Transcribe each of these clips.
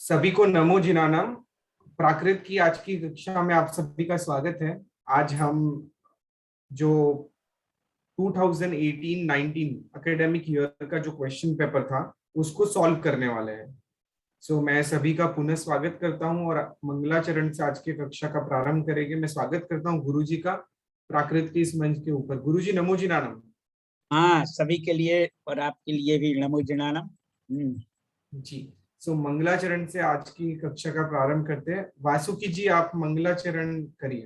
सभी को नमो जिनानम। प्राकृत की आज की कक्षा में आप सभी का स्वागत है। आज हम जो 2018-19 एकेडमिक ईयर का जो क्वेश्चन पेपर था उसको सॉल्व करने वाले हैं। मैं सभी का पुनः स्वागत करता हूं और मंगलाचरण से आज की कक्षा का प्रारंभ करेंगे। मैं स्वागत करता हूं गुरुजी का प्राकृत के इस मंच के ऊपर। गुरुजी नमो जिनानम। हाँ, सभी के लिए और आपके लिए भी नमो जिनानम। जी। मंगलाचरण से आज की कक्षा का प्रारंभ करते हैं। वासुकी जी आप मंगलाचरण करिए।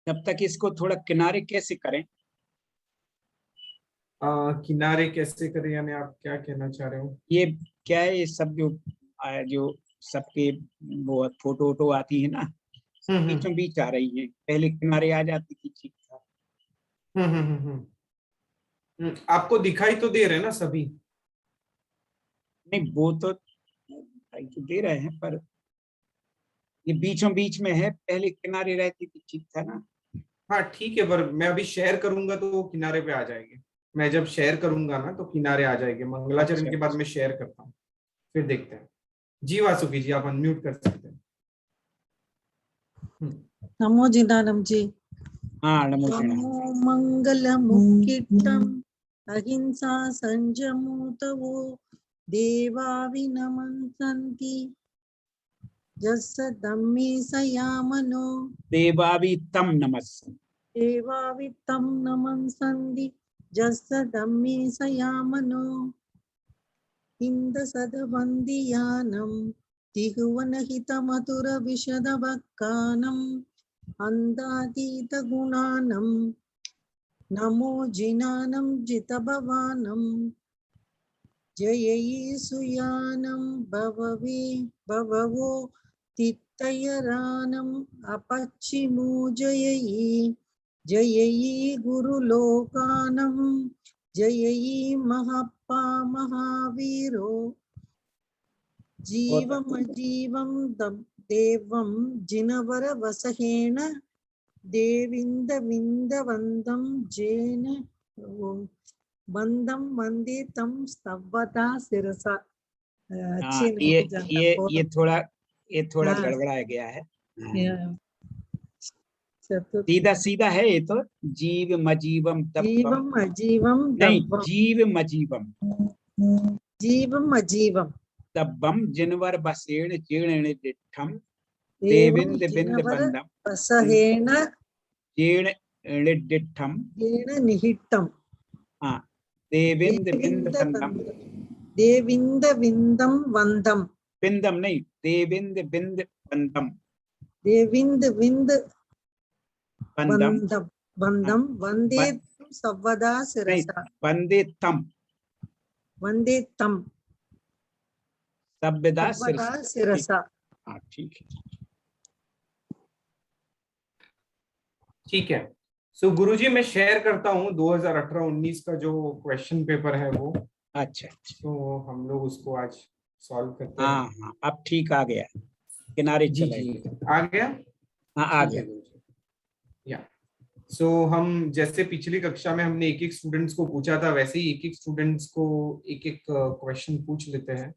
तब तक इसको थोड़ा किनारे कैसे करें? किनारे कैसे करें, यानी आप क्या कहना चाह रहे हो? ये क्या है, ये सब जो सबके वो फोटो वोटो आती है ना, बीचों बीच आ रही है। पहले किनारे आ जाती थी, ठीक था। आपको दिखाई तो दे रहे हैं ना सभी? नहीं, वो तो दिखाई तो दे रहे हैं, पर ये बीचों बीच में है। पहले किनारे रहती थी, ठीक था ना। हाँ ठीक है, पर मैं अभी शेयर करूंगा तो वो किनारे पे आ जाएगी। मैं जब शेयर करूंगा ना तो किनारे आ जाएंगे। मंगलाचरण अच्छा, के बाद मैं शेयर करता हूँ, फिर देखते हैं। जी वासुकी जी आप अनम्यूट कर सकते हैं। नमो जिनानम जी। हाँ, नमो नमो जिनानम। मंगलमुक्किटम् अहिंसा संजमुतवो देवा विनमन्सन्ति यस्य धम्मे सयामनो देवावि तम नमस्सन्। देवा वित्तं नमन्सन्ति यस्य धम्मे सयामनो इन्दसदवन्दियानं तिहुवनहितमधुरविशदवक्कानम् अन्दातीतगुणानं नमो जिनानं जितभवानं जयैसुयानं भववो तित्तयरानम् अपच्चिमो जयई गुरुलोकानं जयई महप्पा महावीरो जीवमजीवं देवं जिनवरवसहेन देविंद विंद वंदम जैन बंदम वंदे तम स्तवता सिरसा। अच्छी ये थोड़ा गड़बड़ा गया है। सीधा सीधा है ये तो। जीव मजीवम जीवम अजीवम नहीं, जीव मजीवम जीवम अजीवम तब्बम जिनवर बसेण जीर्ण दिठम देवं देविंद बिंद बंदम वसहेन जीर्ण दिठम। येन निहितम। हाँ, देविंद बिंद बंदम। देविंद विंदम वंदम। बिंदम नहीं, देविंद बिंद बंदम। देविंद विंद बंदम वंदम वंदे सवदा सिरसा। वंदे तम वंदे तम सभ्यदा सिरसा। हाँ, ठीक है। ठीक है। गुरुजी मैं शेयर करता हूँ 2018-19 का जो क्वेश्चन पेपर है वो। अच्छा, हम लोग उसको आज सॉल्व करते हैं। हाँ, अब ठीक आ गया, किनारे जी चले जी आ गया। हाँ, आ गया। या हम जैसे पिछली कक्षा में हमने एक एक स्टूडेंट्स को पूछा था, वैसे ही एक एक स्टूडेंट्स को एक एक क्वेश्चन पूछ लेते हैं।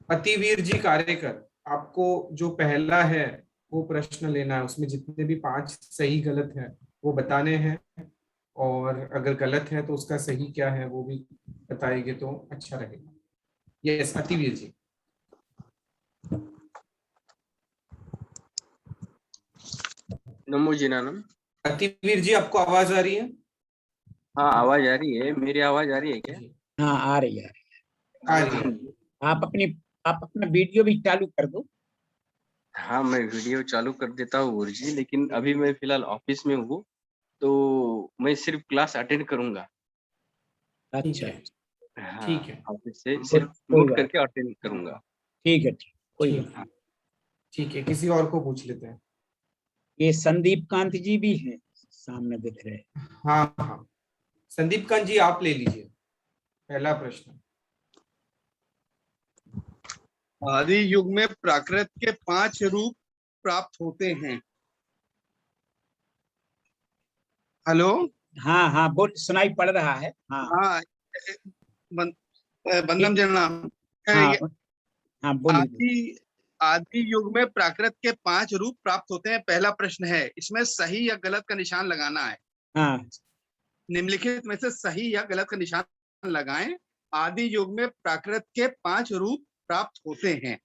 अतिवीर जी कार्यकर, आपको जो पहला है वो प्रश्न लेना है। उसमें जितने भी 5 सही गलत है वो बताने हैं, और अगर गलत है तो उसका सही क्या है वो भी बताएंगे तो अच्छा रहेगा। यस अतिवीर जी। नमो जिनानम। अतिवीर जी आपको आवाज आ रही है? हाँ, आवाज आ रही है। मेरी आवाज आ रही है क्या? हाँ, आ रही है। आ रही है। आप अपना वीडियो भी चालू कर दो। हाँ, मैं वीडियो चालू कर देता हूँ गुरुजी, लेकिन अभी मैं फिलहाल ऑफिस में हूँ, तो मैं सिर्फ क्लास अटेंड करूंगा। अच्छा, हाँ, ठीक है। ऑफिस से सिर्फ म्यूट करके अटेंड करूंगा। ठीक है, कोई बात। ठीक है, किसी और को पूछ लेते हैं। ये संदीप कांत जी भी हैं, सामने दिख रहे। हाँ हाँ, संदीप कांत जी आप ले लीजिए पहला प्रश्न। आदि युग में प्राकृत के 5 रूप प्राप्त होते हैं। हेलो। हाँ, बोल, सुनाई पड़ रहा है। हाँ, हाँ, बंदम जना हाँ, हाँ बोलिए। आदि युग में प्राकृत के 5 रूप प्राप्त होते हैं। पहला प्रश्न है, इसमें सही या गलत का निशान लगाना है। हाँ निम्नलिखित में से सही या गलत का निशान लगाएं। आदि युग में प्राकृत के 5 रूप प्राप्त होते हैं।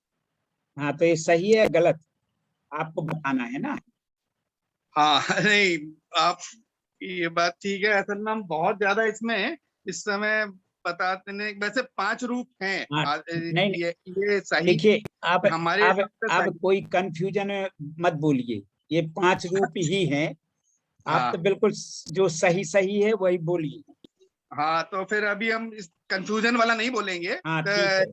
हाँ, तो ये सही है गलत आपको बताना है ना। हाँ नहीं, आप ये बात ठीक है। असल में हम बहुत ज्यादा इसमें इस समय बताते नहीं। वैसे 5 रूप हैं। हाँ नहीं, ये सही देखिए आप हमारे आप हिसाब से आप सही। कोई कंफ्यूजन मत बोलिए, ये 5 रूप ही हैं। आप हाँ तो बिल्कुल जो सही सही है वही बोलिए। हाँ, तो फिर अभी हम इस कंफ्यूजन वाला नहीं बोलेंगे। हाँ तो ठीक है।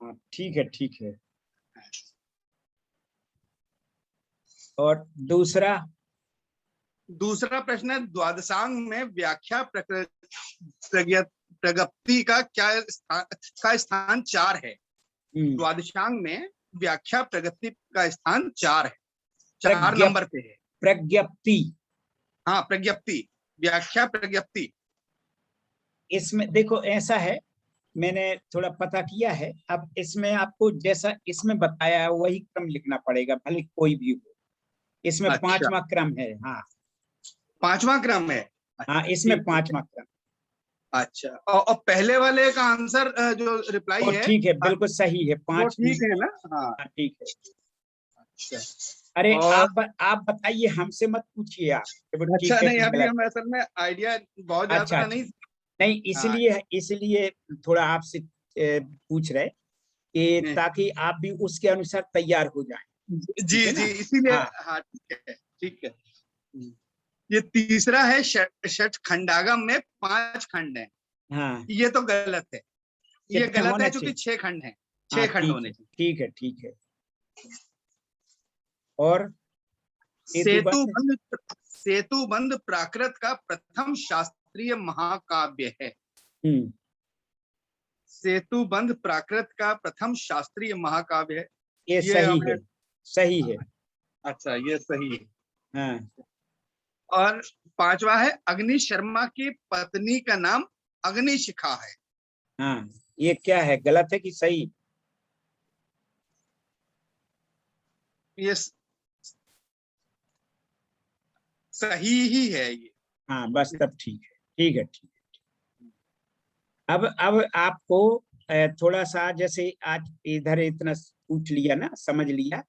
हाँ ठीक है, ठीक है। और दूसरा दूसरा प्रश्न है, द्वादशांग में व्याख्या प्रगति का स्थान 4 है। द्वादशांग में व्याख्या प्रगति का स्थान 4 है, 4 नंबर पे है। प्रज्ञप्ति। हाँ, प्रज्ञप्ति, व्याख्या प्रज्ञप्ति। इसमें देखो ऐसा है, मैंने थोड़ा पता किया है। अब इसमें आपको जैसा इसमें बताया है वही क्रम लिखना पड़ेगा, भले कोई भी हो। इसमें अच्छा, 5वां क्रम है। हाँ 5वां क्रम है। हाँ, अच्छा, इसमें ठीक है। 5वां क्रम। अच्छा, और पहले वाले का आंसर जो रिप्लाई और है ठीक है, बिल्कुल सही है। वो 5 ठीक है ना? हाँ, हाँ ठीक है। अच्छा। अरे और आप बताइए, हमसे मत पूछिए आप कि वो अच्छा, ठीक है नहीं कि अभी गलत हम है। असल में आइडिया बहुत अच्छा ज्यादा अच्छा, नहीं। नहीं हाँ, इसलिए थोड़ा आपसे पूछ रहे कि ताकि आप भी उसके अनुसार तैयार हो जाएं। ठीक जी है जी, ना। इसीलिए। हाँ हाँ ठीक है, ठीक है। ये तीसरा है, षट खंडागम में 5 खंड हैं। हाँ, ये तो गलत है। ये कितने गलत है होने क्योंकि चाहिए? 6 खंड हैं। हाँ 6 खंड ठीक होने है, चाहिए। ठीक है, ठीक है। और सेतुबंध। सेतुबंध प्राकृत का प्रथम शास्त्रीय महाकाव्य है। सेतुबंध प्राकृत का प्रथम शास्त्रीय महाकाव्य है। ये ये सही हमें, है, सही है। अच्छा, ये सही है। हाँ और 5वां है, अग्नि शर्मा की पत्नी का नाम अग्निशिखा है। हाँ, ये क्या है, गलत है कि सही? ये सही ही है ये। हाँ बस तब ठीक है, ठीक है, ठीक है। अब आपको थोड़ा सा, जैसे आज इधर इतना पूछ लिया ना, समझ लिया,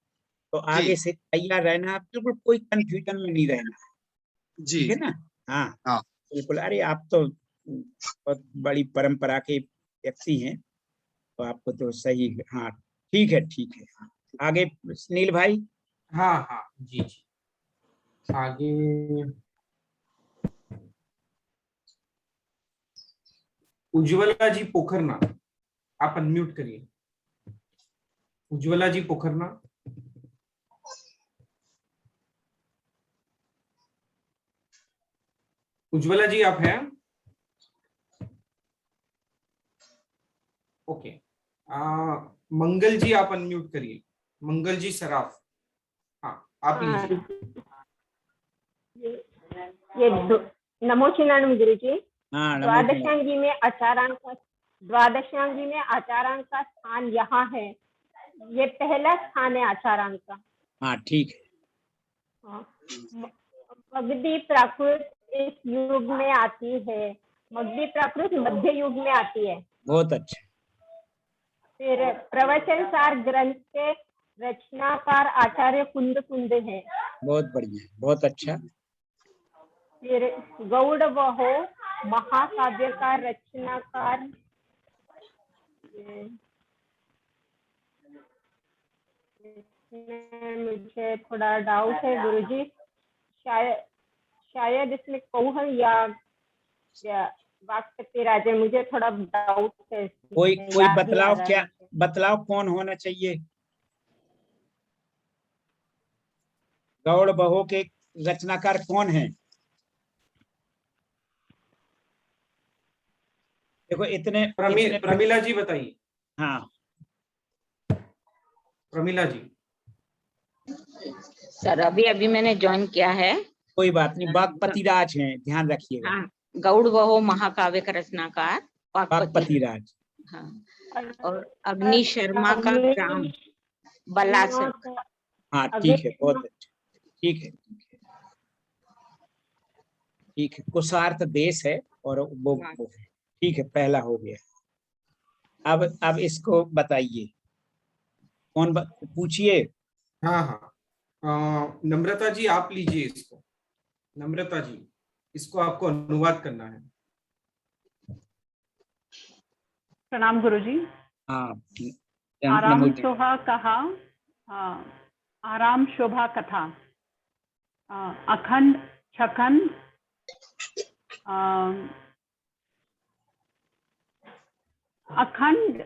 तो जी आगे से तैयार रहना, बिल्कुल कोई कंफ्यूजन में नहीं रहना। जी ठीक है जी। ना। हाँ हाँ, बिल्कुल। अरे आप तो बहुत बड़ी परंपरा के व्यक्ति हैं, तो आपको तो सही है। हाँ ठीक है, ठीक है। हाँ, आगे सुनील भाई। हाँ हाँ जी जी। आगे उज्ज्वला जी पोखरना, आप अनम्यूट करिए। उज्ज्वला जी पोखरना। उज्ज्वला जी आप हैं? ओके। मंगल जी आप अनम्यूट करिए। मंगल जी सराफ। हाँ, आप लीजिए। नमो चिन्नानम गुरुजी। हाँ नमो। द्वादशांगी में आचारांक का स्थान यहाँ है। ये पहला स्थान है आचारांक का। हाँ ठीक है। मगधी प्राकृत इस युग में आती है। मगधी प्राकृत मध्य युग में आती है। बहुत अच्छा। फिर प्रवचन सार ग्रंथ के रचनाकार आचार्य कुंद है। बहुत बढ़िया, बहुत अच्छा। फिर गौड़ बहो महाकाव्य का रचनाकार, मुझे थोड़ा डाउट है गुरुजी, शायद इसमें कौहन या वाक्पति राजे, मुझे थोड़ा डाउट है। कोई बतलाव, क्या बतलाव कौन होना चाहिए? गौड़ बहो के रचनाकार कौन है? देखो इतने प्रमिला जी बताइए। हाँ प्रमिला जी। सर अभी मैंने ज्वाइन किया है। कोई बात नहीं, वाक्पति राज हैं, ध्यान रखिएगा। हाँ, गौड़ बहो महाकाव्य का रचनाकार पाकपति राज। हाँ, और अग्नि शर्मा का ग्राम बलासर। हाँ ठीक है, बहुत अच्छा, ठीक है ठीक है। कुशार्थ देश है और वो है। ठीक है, पहला हो गया। अब इसको बताइए, कौन पूछिए। हाँ हाँ, नम्रता जी आप लीजिए इसको। नम्रता जी, इसको आपको अनुवाद करना है। प्रणाम गुरुजी। हाँ, आराम शोभा कहा, आराम शोभा कथा, अखंड छखंड, अखंड,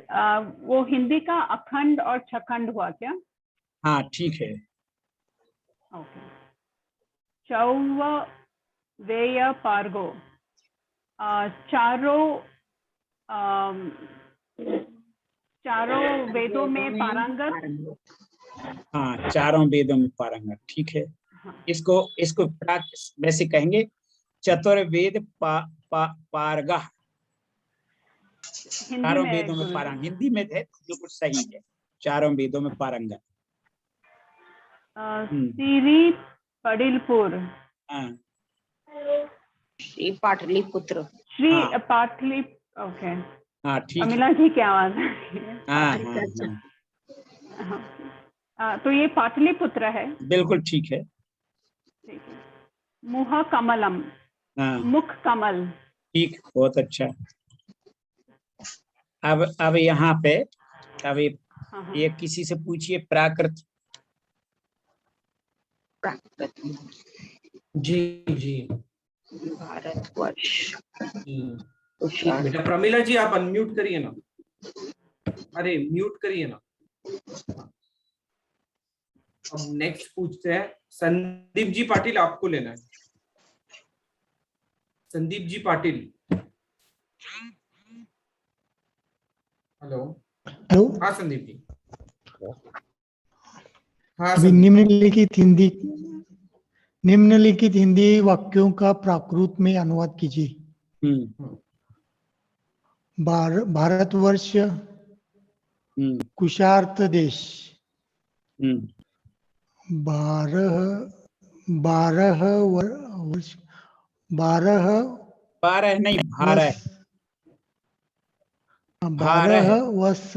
वो हिंदी का अखंड और छखंड हुआ क्या? हाँ ठीक है। ओके। चौव वेय पार्गो, चारों वेदों में पारंगत। हाँ, चारों वेदों में पारंगत, ठीक है। इसको वैसे कहेंगे चतुर्वेद पारगा, चारों वेदों में पारंगत। हिंदी में है जो कुछ सही है, चारों वेदों में पारंगत। श्री पडिलपुर, श्री पाटलिपुत्र, श्री पाटली। ओके, हाँ ठीक है। अमिला जी की आवाज आ रही है। हाँ, तो ये पाटलिपुत्र है। बिल्कुल ठीक है। ठीक है। मुह कमलम, मुख कमल। ठीक, बहुत अच्छा। अब यहाँ पे ये किसी से पूछिए प्राकृत। जी जी, भारतवर्ष। बेटा प्रमिला जी आप अनम्यूट करिए ना, अरे म्यूट करिए ना। अब नेक्स्ट पूछते हैं संदीप जी पाटिल, आपको लेना है। संदीप जी पाटिल, हेलो। हेलो, हाँ संदीप जी। हाँ अभी निम्नलिखित हिंदी वाक्यों का प्राकृत में अनुवाद कीजिए। भारतवर्ष कुशार्थ देश, 12 वर्ष, 12 नहीं, 12 वर्ष,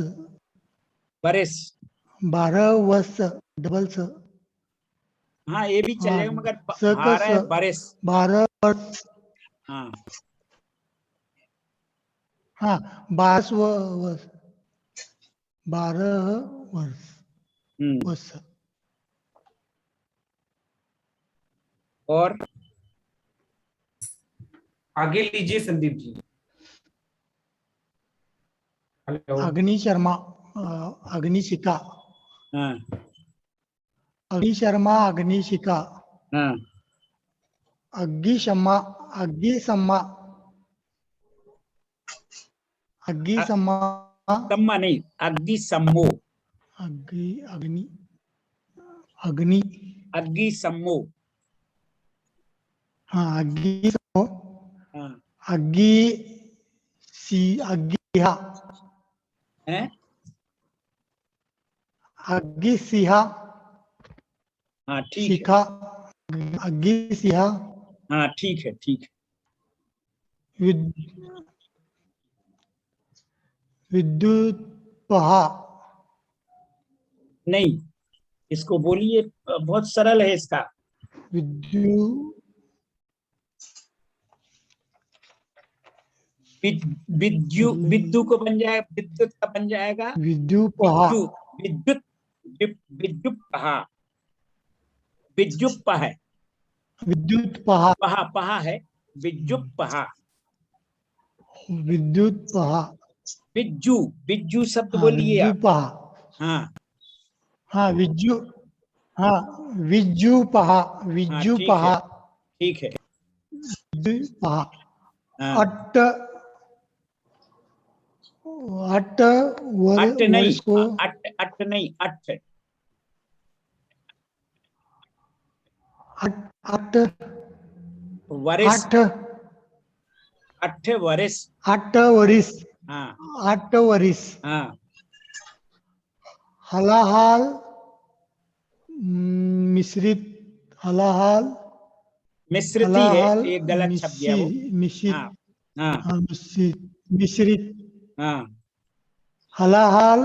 बरस, 12 वर्ष डबल स। हाँ ये भी चलेगा, मगर 12 बरस। 12 वर्ष, हाँ हाँ 12 वर्ष, 12 वर्ष। और आगे लीजिए संदीप जी। हेलो। अग्नि शर्मा, अग्निशिखा, अग्निशर्मा, अग्निशिखा, अग्निशम्मा, अग्निशम्मा, अग्निशम्मा, सम्मा नहीं, अग्निशम्मो, अग्नि, अग्निशम्मो। हाँ अग्निशम्मो, अग्निसिहा, अग्निसिहा, हाँ ठीक शिखा, अग्निसिहा। हाँ ठीक है, ठीक है। विद्युत पहा, नहीं, इसको बोलिए, बहुत सरल है इसका। विद्यु को बन जाएगा, विद्युत का बन जाएगा विद्युपहा, विद्युत, विद्युपहा, विद्युपहा है, विद्युतपहा, पहा है, विद्युपहा, विद्युतपहा, बिज्जू शब्द हाँ बोलिए आप। विद्युपहा, हाँ विद्युपहा, विद्युपहा, ठीक है। विद्युपहा। अट्ट, अट्ट नहीं, अट्ट नहीं, अट्ठ, अट्ठ, वरिस, अठ्ठवरिस। 8 वरिस, हाँ 8 वरिस, हाँ हलाहाल मिश्रित, हलाहाल, मिश्रित ही है, हलाहाल एक गलत शब्द है वो। मिश्रित, हाँ हाँ हाँ, मिश्रित, हाँ हलाहाल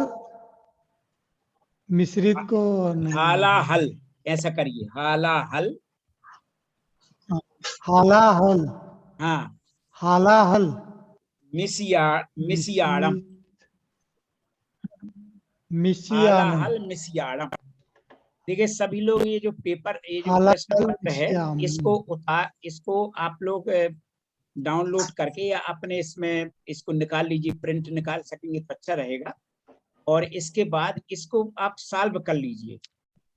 मिश्रित को नहीं, हालाहल, ऐसा करिए, हालाहल। हलाहल, हाँ हलाहल मिसियाड़म, मिशियानम, हालाहल मिसियाड़म। देखिए सभी लोग ये जो पेपर, ये जो प्रश्न हलाहल पत्र है, इसको आप लोग डाउनलोड करके या अपने इसमें इसको निकाल लीजिए, प्रिंट निकाल सकेंगे तो अच्छा रहेगा। और इसके बाद इसको आप सॉल्व कर लीजिए।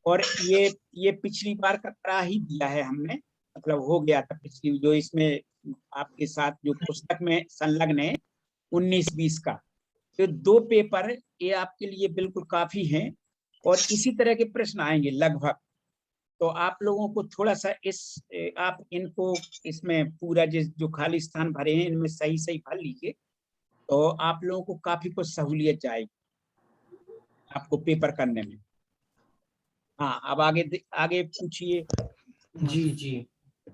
और ये पिछली बार का तरह ही दिया है हमने, मतलब हो गया था पिछली, जो इसमें आपके साथ जो पुस्तक में संलग्न है 19-20 का, तो 2 पेपर ये आपके लिए बिल्कुल काफी हैं। और इसी तरह के प्रश्न आएंगे लगभग। तो आप लोगों को थोड़ा सा आप इनको इसमें पूरा जो खाली स्थान भरे हैं इनमें सही सही भर लीजिए, तो आप लोगों को काफी कुछ सहूलियत जाएगी आपको पेपर करने में। हाँ, अब आगे पूछिए। जी जी।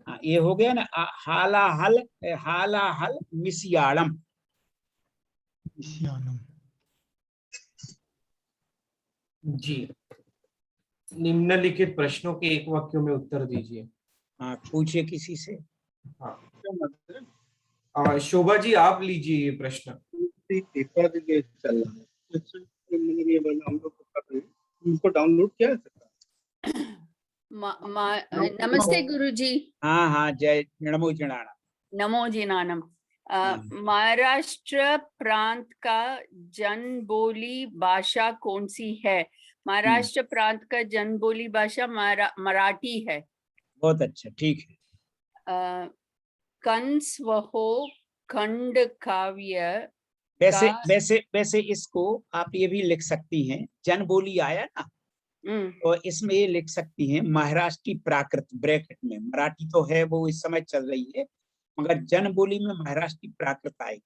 हाँ, ये हो गया ना, हालाहल मिसियाड़म। मिशियानम, जी, निम्नलिखित प्रश्नों के एक वाक्यों में उत्तर दीजिए। हाँ, पूछिए किसी से। हाँ, शोभा जी आप लीजिए ये प्रश्न। पेपर जो चल रहा है, ये हम लोग को कर रहे हैं, उनको डाउनलोड किया है सकता नमस्ते गुरुजी। हाँ हाँ, जय नमो जनाना। नमो जिनानम। हाँ। महाराष्ट्र प्रांत का जनबोली भाषा कौन सी है? महाराष्ट्र प्रांत का जनबोली भाषा मराठी है। बहुत अच्छा, ठीक है। कंस वहो खंड काव्य वैसे इसको आप ये भी लिख सकती हैं, जनबोली आया ना, तो इसमें ये लिख सकती हैं महाराष्ट्री प्राकृत, ब्रैकेट में। मराठी तो है वो इस समय चल रही है, मगर जनबोली में महाराष्ट्री प्राकृत आएगी।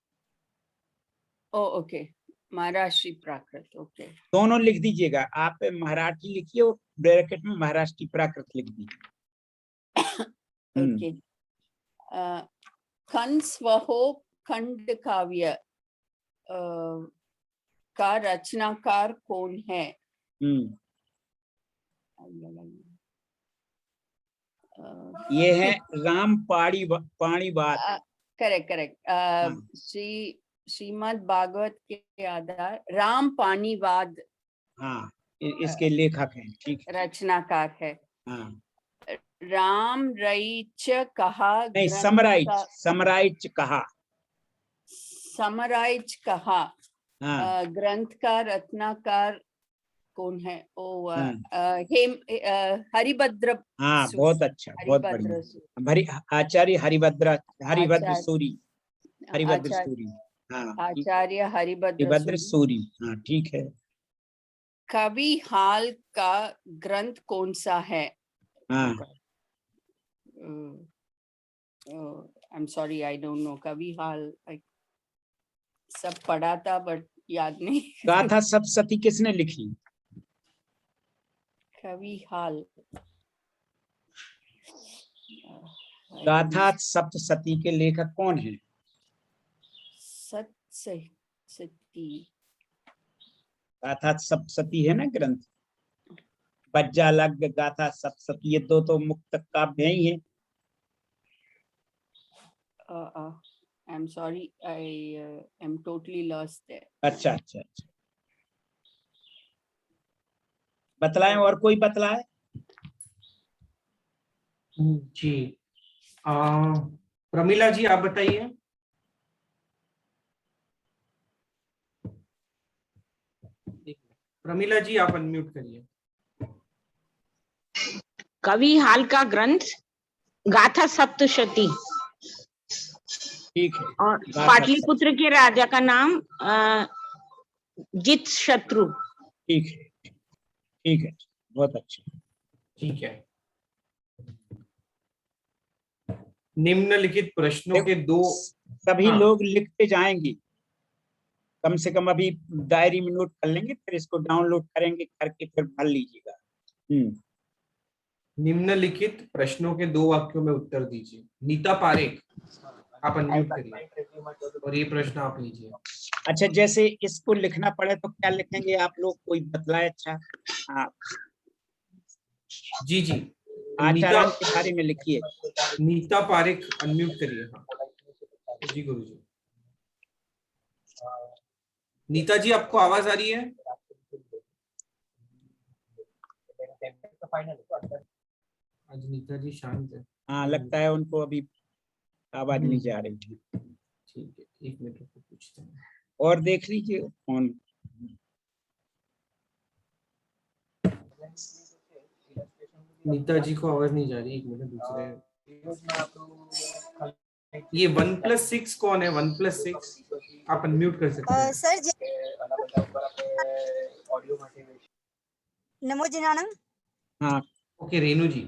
Okay, Maharashtri Prakrit, okay. दोनों लिख दीजिएगा, आप मराठी लिखिए और ब्रैकेट में महाराष्ट्री प्राकृत लिख दीजिए। ओके। कंस वहो खंड काव्य का रचनाकार कौन है? ये है राम पाणिवाद। करेक्ट। श्रीमद् भागवत के आधार राम पाणिवाद, हाँ, इसके लेखक हैं, ठीक, रचनाकार है। हाँ। राम रईच कहा, नहीं, समराइच कहा। हाँ। ग्रंथ का रत्नाकार कौन है? हरिभद्र। हाँ, बहुत अच्छा, बहुत बढ़िया। आचार्य हरिभद्र सूरी। हाँ, आचार्य हरिभद्र सूरी। हाँ, ठीक है। कवि हाल का ग्रंथ कौन सा है? हाँ। I am sorry, I don't know. कवि हाल सब पढ़ा था बट याद नहीं। गाथा सप्तशती किसने लिखी? कवि हाल। गाथा सप्तशती के लेखक कौन है? सप्तशती। गाथा सप्तशती है ना ग्रंथ, बज्जालग्ग, गाथा सप्तशती, ये दो तो मुक्त काव्य ही है। I'm sorry, I am totally lost there. अच्छा, बतलाएं, और कोई बतलाए? जी, प्रमिला जी आप बताइए। प्रमिला जी आप अनम्यूट करिए। कवि हाल का ग्रंथ गाथा सप्तशती, ठीक है। और पाटलिपुत्र के राजा का नाम जित शत्रु। ठीक है, बहुत अच्छा। ठीक है। निम्नलिखित प्रश्नों के दो सभी हाँ। लोग लिखते जाएंगे, कम से कम अभी डायरी में नोट कर लेंगे, फिर इसको डाउनलोड करेंगे, करके फिर भर लीजिएगा। निम्नलिखित प्रश्नों के 2 वाक्यों में उत्तर दीजिए। नीता पारेख, आप अनम्यूट करिए और ये प्रश्न आप लीजिए। अच्छा, जैसे इसको लिखना पड़े तो क्या लिखेंगे आप लोग, कोई बतलाए? अच्छा, हाँ जी जी, आचरण के बारे में लिखिए। नीता पारेख अनम्यूट करिए। हाँ जी गुरुजी। नीता जी, आपको आवाज आ रही है? आज नीता जी शांत है। हाँ, लगता है उनको अभी आवाज नहीं जा रही थी। ठीक है, 1 मिनट को पूछते हैं। और देख लीजिए फोन। नीता जी को आवाज नहीं जा रही, 1 मिनट। दूसरे ये 1+6 कौन है? 1+6 आप अनम्यूट कर सकते हैं। सर जी, नमो जिनानम। हाँ ओके रेनू जी।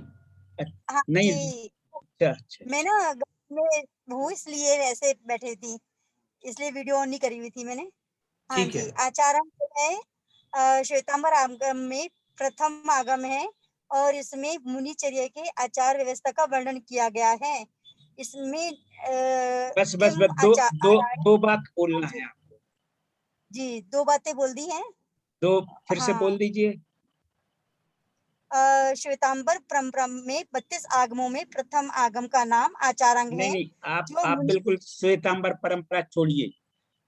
हाँ नहीं, जी, अच्छा मैं ना में हूँ, इसलिए ऐसे बैठे थी, इसलिए वीडियो ऑन नहीं करी हुई थी मैंने। हाँ ठीक है। जी, आचार्य है श्वेतांबर आगम में प्रथम आगम है, और इसमें मुनिचर्या के आचार व्यवस्था का वर्णन किया गया है। इसमें बस दो बात बोलना है आपको। जी, 2 बातें बोल दी हैं। दो फिर से हाँ। बोल दीजिए। श्वेतांबर परंपरा में 32 आगमों में प्रथम आगम का नाम आचारांग है। नहीं, आप बिल्कुल श्वेतांबर परंपरा छोड़िए,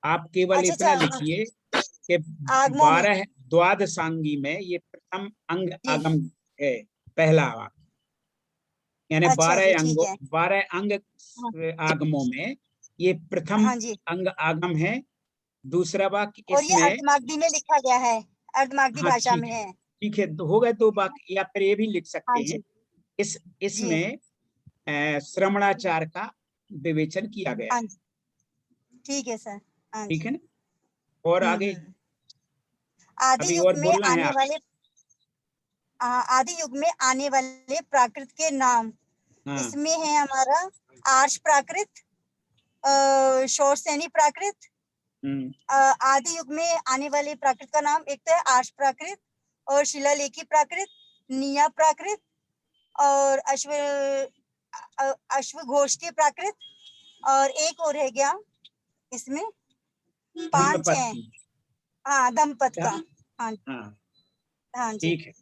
आप केवल इतना लिखिए कि 12 द्वादशांगी में ये प्रथम अंग आगम है, पहला वाक्य, यानी 12 अंग आगमों में ये प्रथम अंग आगम है। दूसरा वाक्य और ये इसमें अर्धमागधी में लिखा गया है, अर्धमागधी भाषा में है। ठीक है, हो गए 2 वाक्य, या फिर ये भी लिख सकते हैं इसमें श्रवणाचार का विवेचन किया गया है। ठीक है सर। ठीक है ना? और आगे आदि युग में आने वाले आदि युग में आने वाले प्राकृत के नाम, इसमें है हमारा आर्ष प्राकृत, शौरसेनी प्राकृत। आदि युग में आने वाले प्राकृत का नाम एक तो है आर्ष प्राकृत, और शिलालेखी प्राकृत, निया प्राकृत, और अश्वघोष्ठी प्राकृत, और एक और है गया इसमें 5 है। हाँ, दंपत का। हाँ हाँ जी, ठीक है।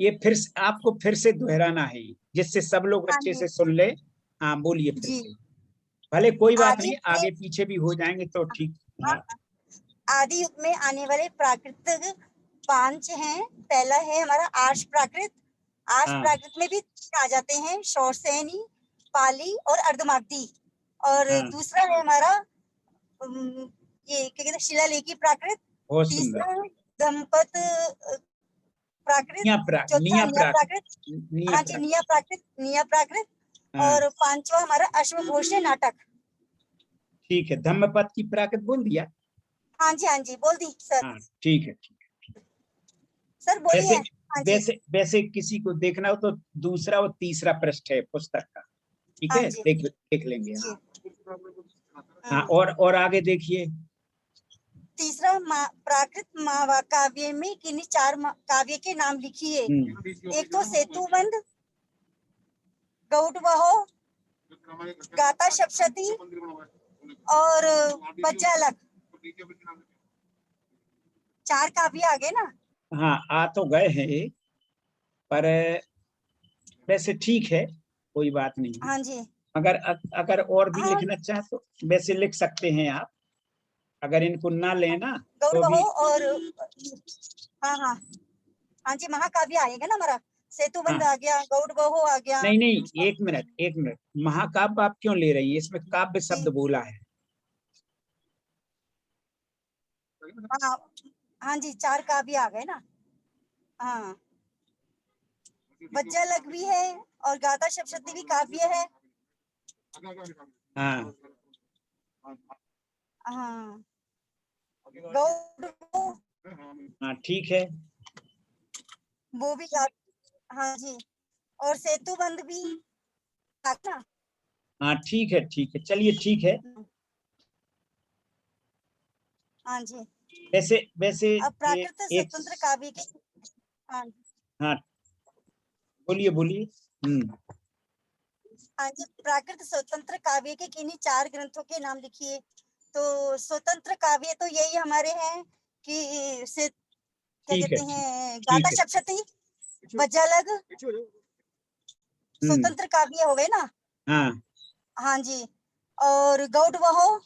ये फिर आपको फिर से दोहराना है, जिससे सब लोग अच्छे से सुन ले। हाँ बोलिए फिर से, भले कोई बात नहीं, आगे पीछे भी हो जाएंगे तो ठीक। आदि युग में आने वाले प्राकृत 5 हैं। पहला है हमारा आर्ष प्राकृत। आर्ष प्राकृत में भी 3 आ जाते हैं, शौरसेनी, पाली और अर्धमागधी। और दूसरा है हमारा ये क्या कहते हैं, शिलालेखी प्राकृत। तीसरा है दंपत प्राकृत। चौथा निया प्राकृत। हाँ जी, निया प्राकृत। और 5वां हमारा अश्वघोष नाटक। ठीक है, धम्मपद की प्राकृत बोल दिया। हाँ जी बोल दी सर। हाँ ठीक है सर, बोलिए। वैसे किसी को देखना हो तो दूसरा और तीसरा पृष्ठ है पुस्तक का, ठीक है, देख लेंगे। हाँ, और आगे देखिए। तीसरा प्राकृत महाकाव्य में किन्हीं 4 काव्य के नाम लिखिए। एक तो सेतुबंध, गौडवहो, गाथा सप्तशती और बज्जालक। 4 काव्य आ गए ना? हाँ, आ तो गए हैं, पर वैसे ठीक है, कोई बात नहीं। हाँ जी, अगर और भी लिखना चाहे तो वैसे लिख सकते हैं आप, अगर इनको ना लेना तो भी। और हाँ जी, महाकाव्य आएगा ना हमारा। सेतुबंध आ गया, गौडवहो आ गया। नहीं, एक मिनट, महाकाव्य आप क्यों ले रही है? इसमें काव्य शब्द बोला है। हाँ जी, 4 काव्य आ गए ना। हाँ, बज्जालक भी है और गाथा सप्तशती भी काव्य है। हाँ ठीक है, वो भी हाँ जी, और सेतुबंध भी ना। हाँ ठीक है, चलिए ठीक है। हाँ जी। वैसे अब प्राकृत एक स्वतंत्र काव्य के, हाँ हाँ बोलिए। हाँ जी, प्राकृत स्वतंत्र काव्य के किन्हीं 4 ग्रंथों के नाम लिखिए। तो स्वतंत्र काव्य तो यही हमारे हैं कि से क्या ठीक है, कहते हैं, ठीक गाथा है। सप्तशती, वज्रालग, स्वतंत्र काव्य हो गए ना। हाँ। हाँ जी, और गौडवहो,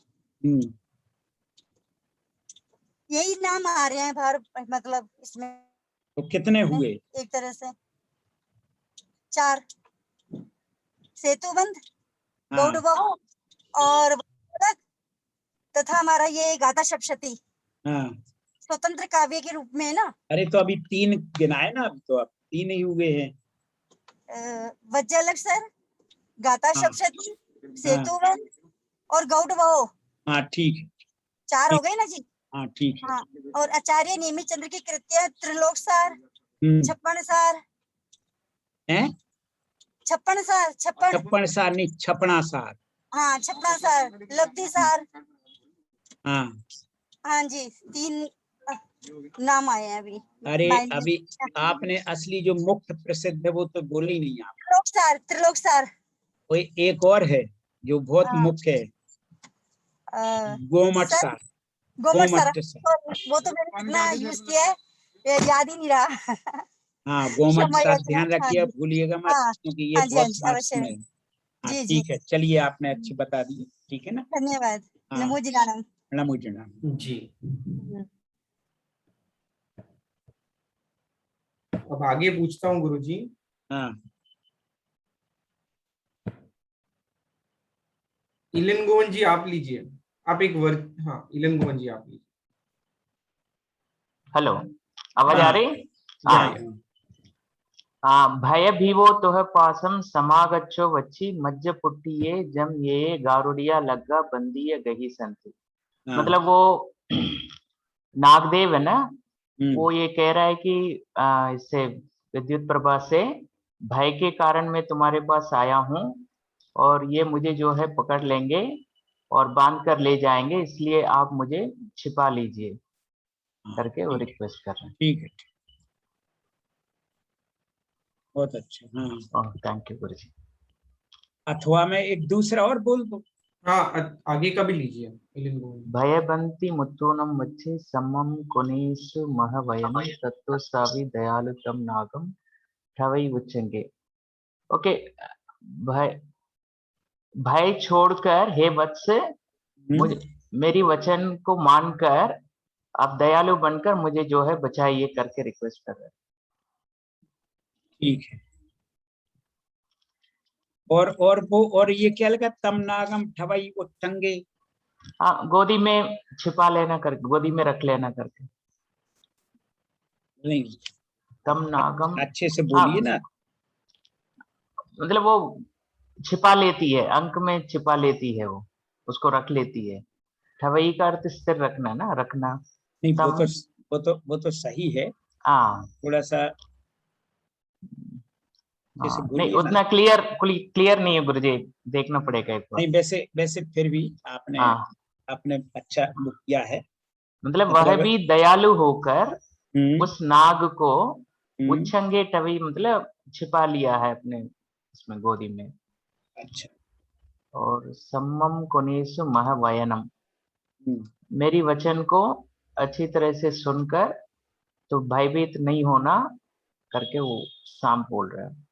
यही नाम आ रहे हैं बाहर, मतलब इसमें। तो कितने हुए? एक तरह से 4, सेतुबंध, गौडवहो और वज्रालग, तथा हमारा ये गाथा सप्तशती हाँ। स्वतंत्र काव्य के रूप में है ना। अरे तो अभी 3 गिनाए ना, अभी तो अब 3 ही हुए हैं। वज्रालग सर, गाथा हाँ। सप्तशती, सेतुबंध और गौडवहो। हाँ ठीक है। 4 हो गए ना जी। हाँ ठीक है। हाँ, और आचार्य नेमित चंद्र की कृतियां त्रिलोक सार, छप्पन सार, हैं? छप्पन सार, छप्पन सार नहीं, छपना सार। हाँ छप्पन सार, लब्धि सार। हाँ। हाँ जी, 3 नाम आए हैं अभी। अरे अभी आपने असली जो मुक्त प्रसिद्ध है वो तो बोले ही नहीं आप। त्रिलोक सार। कोई एक और है जो बहुत मुख्य है, गोमट सार। गोमट सार, गोमट सार। वो तो मैंने कितना यूज किया है, याद ही नहीं रहा। हाँ गोमट क्षमा सार याचना। ध्यान हाँ रखिए, जी। भूलिएगा मत, हाँ क्योंकि ये हाँ जी, बहुत अवश्य। महत्वपूर्ण है। हाँ जी ठीक है, चलिए आपने अच्छी बता दी, ठीक है ना। धन्यवाद। हाँ। नमो जिनानम। नमो जिनानम। जी। अब आगे पूछता हूँ गुरुजी। हाँ। इलन गोवन जी आप लीजिए, आप एक वर्ड। हाँ इलन गोवन जी आप लीजिए। हेलो, आवाज आ रही? भय भीवो तोह पासम समागच्छो वच्ची मज्ज पुट्टिये जम ये गारुड़िया लग्गा बंदीय गही संति। मतलब वो नागदेव है ना, वो ये कह रहा है कि इससे विद्युत प्रभा से भय के कारण मैं तुम्हारे पास आया हूँ और ये मुझे जो है पकड़ लेंगे और बांध कर ले जाएंगे, इसलिए आप मुझे छिपा लीजिए करके वो रिक्वेस्ट कर रहे हैं। ठीक है, बहुत अच्छा। हाँ थैंक यू गुरुजी। अथवा में एक दूसरा और बोल दो। हाँ आगे का भी लीजिए। भयबंती मुत्तूनम वच्चे सम्मम कोनेषु महवयनम तत्व सावी दयालु तम नागम ठवई उच्चंगे। ओके, भय छोड़कर हे वत्स, मुझे मेरी वचन को मानकर आप दयालु बनकर मुझे जो है बचाइए करके रिक्वेस्ट कर रहे हैं। ठीक है। और ये क्या लगा, तम नागम ठवई उच्चंगे। हाँ, गोदी में छिपा लेना करके, गोदी में रख लेना करके। नहीं, तम नागम अच्छे से बोलिए ना। मतलब वो छिपा लेती है, अंक में छिपा लेती है, वो उसको रख लेती है। ठवई का अर्थ स्थिर रखना ना, रखना। नहीं वो तो सही है। थोड़ा सा नहीं उतना क्लियर नहीं है गुरुजी, देखना पड़ेगा एक बार। नहीं वैसे फिर भी आपने अच्छा किया है। मतलब वह भी दयालु होकर उस नाग को उच्छंगे टवी मतलब छिपा लिया है अपने इसमें गोदी में। अच्छा। और सम्मम कोनेसु महवयनम, मेरी वचन को अच्छी तरह से सुनकर तो भयभीत नहीं होना करके वो सांप बोल रहा है।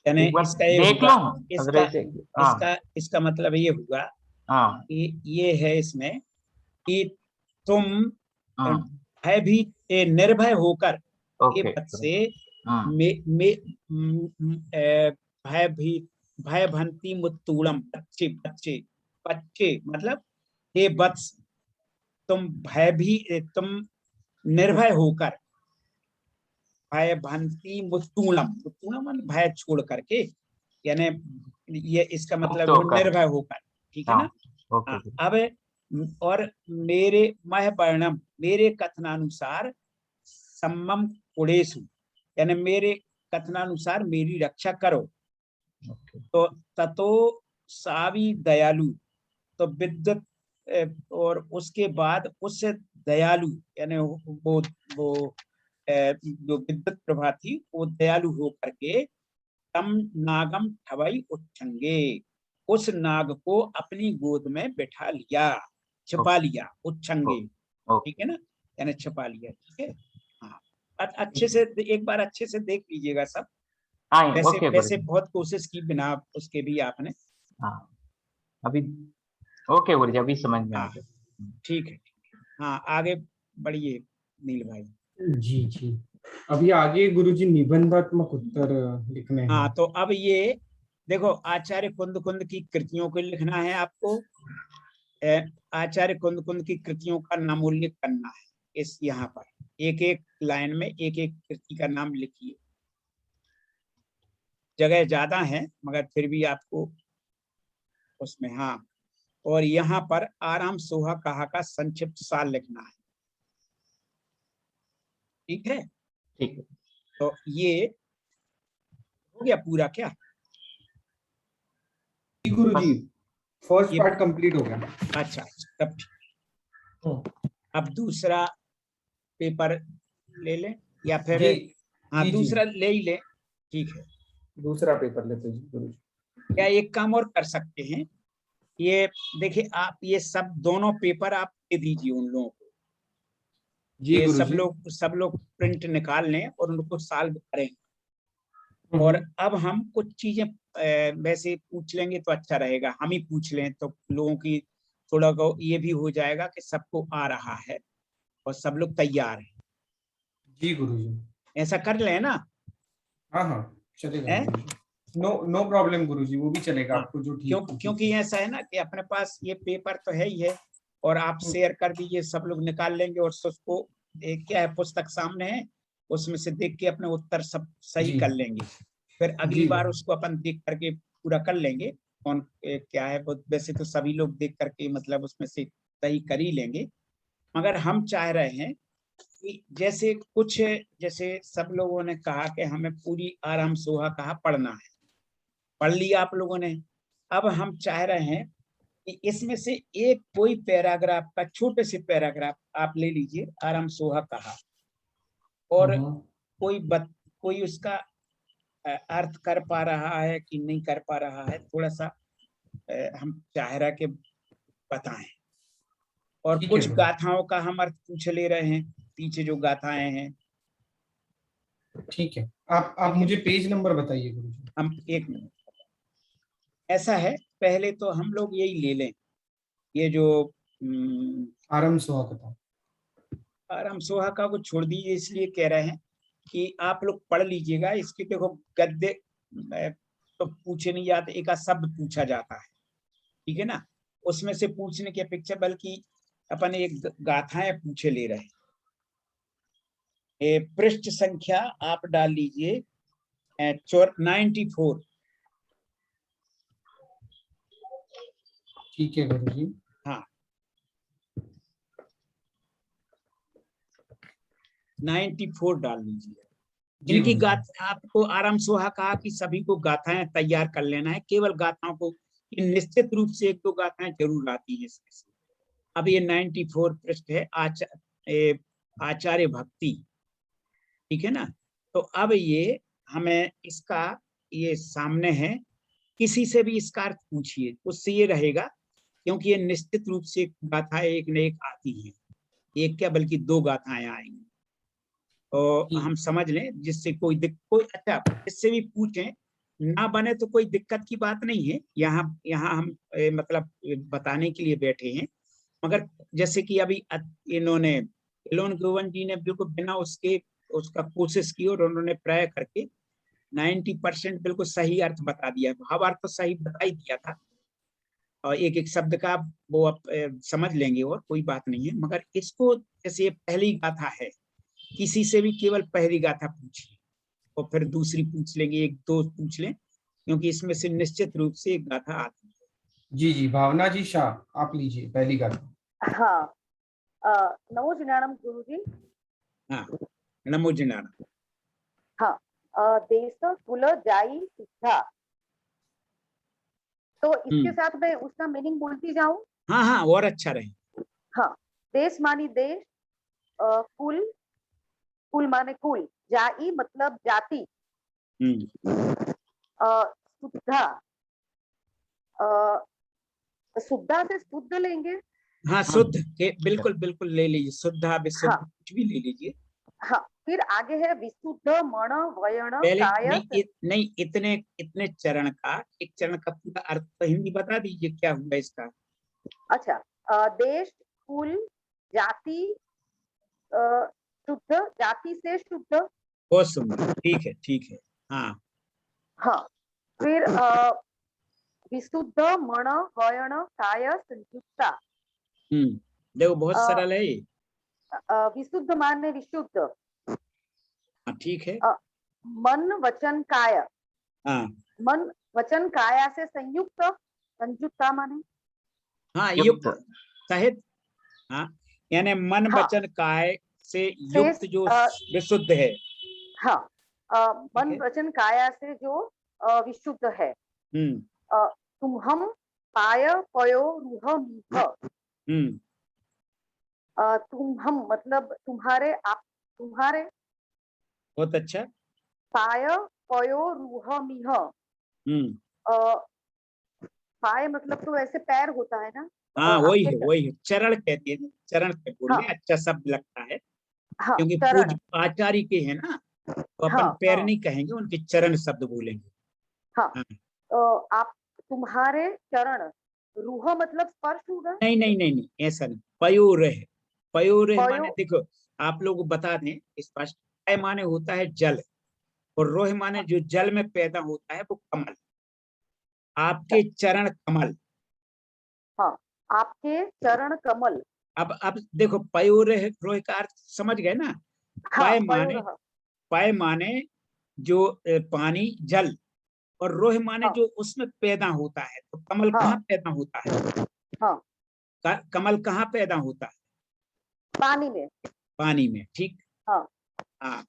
देख लो, इसका मतलब ये हुआ कि ये है इसमें कि तुम भयभीत निर्भय होकर के पद से भयभंती मुत्तूलम बच्चे मतलब हे वत्स, तुम तुम निर्भय होकर भयभंती मुत्तूलम भय छोड़ करके, यानी ये इसका मतलब वो निर्भय होकर, ठीक है ना। अब और मेरे महवर्णम, मेरे कथनानुसार सम्मम कुड़ेशु, यानी मेरे कथनानुसार मेरी रक्षा करो। तो ततो सावी दयालु, तो विद्युत और उसके बाद उससे दयालु यानी वो जो विद्युत प्रभा थी वो दयालु हो करके तम नागम ठवई उच्छंगे, उस नाग को अपनी गोद में बैठा लिया, छिपा लिया, उच्छंगे, ठीक है ना, यानी छिपा लिया, ठीक है। हाँ, अच्छे से एक बार अच्छे से देख लीजिएगा सब। वैसे वैसे बहुत कोशिश की बिना उसके भी आपने। हाँ अभी ओके गुरुजी, अभी समझ में आ गया। ठीक है, हाँ आगे बढ़िए नील भाई। जी जी, अभी आगे गुरुजी निबंधात्मक उत्तर लिखने हैं। हाँ, तो अब ये देखो, आचार्य कुंद कुंद की कृतियों को लिखना है आपको। आचार्य कुंद कुंद की कृतियों का नामोल्लेख करना है। इस यहाँ पर एक एक लाइन में एक एक कृति का नाम लिखिए। जगह ज्यादा है मगर फिर भी आपको उसमें, हाँ, और यहाँ पर आराम सोहा कहा का संक्षिप्त सार लिखना है, ठीक है। ठीक है, तो ये हो गया पूरा क्या? गुरुजी फर्स्ट पार्ट कंप्लीट हो गया। अच्छा, तब ठीक। अब दूसरा पेपर ले लें या फिर हाँ दूसरा ले ही ले, ठीक है, दूसरा पेपर लेते हैं गुरुजी। क्या एक काम और कर सकते हैं, ये देखिए आप ये सब दोनों पेपर आप दे दीजिए उन लोगों को। ये सब लोग प्रिंट निकाल लें और उनको सॉल्व करें। और अब हम कुछ चीजें वैसे पूछ लेंगे तो अच्छा रहेगा, हम ही पूछ लें तो लोगों की थोड़ा ये भी हो जाएगा कि सबको आ रहा है और सब लोग तैयार हैं। जी गुरुजी, ऐसा कर लें ना? हाँ हाँ चलेगा, नो प्रॉब्लम गुरुजी, वो भी चलेगा। आपको जो ठीक, क्योंकि ऐसा है ना कि अपने पास ये पेपर तो है ही है और आप शेयर कर दीजिए, सब लोग निकाल लेंगे और उसको क्या है, पुस्तक सामने है, उसमें से देख के अपने उत्तर सब सही कर लेंगे। फिर अगली बार उसको अपन देख करके पूरा कर लेंगे कौन क्या है। वैसे तो सभी लोग देख करके मतलब उसमें से सही कर ही लेंगे, मगर हम चाह रहे हैं कि जैसे सब लोगों ने कहा कि हमें पूरी आराम सोहा कहा पढ़ना है, पढ़ लिया आप लोगों ने। अब हम चाह रहे हैं कि इसमें से एक कोई पैराग्राफ का छोटे से पैराग्राफ आप ले लीजिए, आराम सोहा कहा, और कोई उसका अर्थ कर पा रहा है कि नहीं कर पा रहा है, थोड़ा सा हम चाह रहे कि बताएं। और कुछ गाथाओं का हम अर्थ पूछ ले रहे हैं, पीछे जो गाथाएं हैं। ठीक है, आप मुझे पेज नंबर बताइए गुरुजी। हम एक मिनट, ऐसा है पहले तो हम लोग यही ले लें, ये जो आराम सोहा कथा, आराम सोहा का को छोड़ दीजिए, इसलिए कह रहे हैं कि आप लोग पढ़ लीजिएगा। इसके देखो गद्य तो पूछे नहीं जाते, एक शब्द पूछा जाता है, ठीक है ना, उसमें से पूछने की अपेक्षा बल्कि अपन एक गाथाएं पूछे ले रहे हैं। पृष्ठ संख्या आप डाल लीजिए 94। ठीक है गुरुजी। हाँ 94 डाल लीजिए। इनकी गाथा आपको आराम सोहा कहा कि सभी को गाथाएं तैयार कर लेना है, केवल गाथाओं को निश्चित रूप से एक दो गाथाएं जरूर आती है इसमें से। अब ये 94 पृष्ठ है, आचार्य भक्ति, ठीक है ना। तो अब ये हमें इसका ये सामने है, किसी से भी इसका अर्थ पूछिए, उससे ये रहेगा क्योंकि ये निश्चित रूप से गाथाएं एक न एक आती है, एक क्या बल्कि दो गाथाएं आएंगी, तो हम समझ लें जिससे कोई अच्छा इससे भी पूछें ना बने तो कोई दिक्कत की बात नहीं है। यहाँ हम मतलब बताने के लिए बैठे हैं, मगर जैसे कि अभी इन्होंने इलोन गोवन जी ने बिल्कुल बिना उसका कोशिश की और उन्होंने प्राय करके 90% बिल्कुल सही अर्थ बता दिया, भावार्थ तो सही बता ही दिया था, और एक एक शब्द का वो आप समझ लेंगे और कोई बात नहीं है। मगर इसको जैसे पहली गाथा है, किसी से भी केवल पहली गाथा पूछिए और फिर दूसरी पूछ लेंगे, एक दो पूछ लें, क्योंकि इसमें से निश्चित रूप से एक गाथा आती है। जी जी, भावना जी शाह आप लीजिए पहली गाथा। हाँ नमो जिनाणम गुरुजी। हाँ नमो जिनाणम। हाँ देश कुल जाई सिद्धा तो इसके साथ मैं उसका मीनिंग बोलती जाऊं। हाँ हाँ, और अच्छा रहे। हाँ, देश मानी देश, कुल, कुल माने कुल, जाई मतलब जाति, शुद्धा, शुद्धा से शुद्ध लेंगे। हाँ, शुद्ध के बिल्कुल बिल्कुल ले लीजिए, शुद्धा विशुद्ध हाँ, कुछ भी ले लीजिए। हाँ, फिर आगे है विशुद्ध मण वयण पहले काय। नहीं, इतने इतने चरण का, एक चरण का पूरा अर्थ तो हिंदी बता दीजिए क्या हुआ इसका। अच्छा, देश, कुल, जाति, शुद्ध, जाति से शुद्ध। बहुत सुंदर, ठीक है ठीक है। हाँ हाँ, फिर विशुद्ध मण वयण काय संयुक्ता। देखो बहुत सरल है ये। विशुद्ध माने विशुद्ध। हाँ ठीक है। मन वचन काय। हाँ मन वचन काया से संयुक्त, संयुक्ता माने। हाँ, युक्त सहित। हाँ, यानी मन वचन काय से युक्त जो विशुद्ध है। हाँ, मन वचन काया से जो विशुद्ध है। तुम हम पाय पयो रूह मीह। तुम हम मतलब तुम्हारे, आप तुम्हारे। बहुत अच्छा। पाय पयो रूह मीह। पाय मतलब तो ऐसे पैर होता है ना। हाँ वही है, चरण कहते हैं, चरण पे बोलने अच्छा शब्द लगता है। हाँ, क्योंकि पूज्य आचार्य के हैं ना, तो अपन पैर नहीं कहेंगे, उनके चरण शब्द बोलेंगे। हाँ, आप तुम्हारे चरण, रूह मतलब स्पर्श होगा। नहीं नहीं नहीं नहीं, ऐसा नहीं। पयोर है, पयोर माने देखो आप लोग बता दें स्पष्ट। पय माने होता है जल, और रोह माने जो जल में पैदा होता है वो कमल। आपके चरण कमल। हाँ, आपके चरण कमल। अब देखो पयोर रोह का अर्थ समझ गए ना। हाँ, पय माने जो पानी जल, और रोह माने जो उसमें पैदा होता है। तो कमल कहाँ पैदा होता है? हाँ, कमल कहाँ पैदा होता है? पानी में। पानी में, ठीक। हाँ हाँ,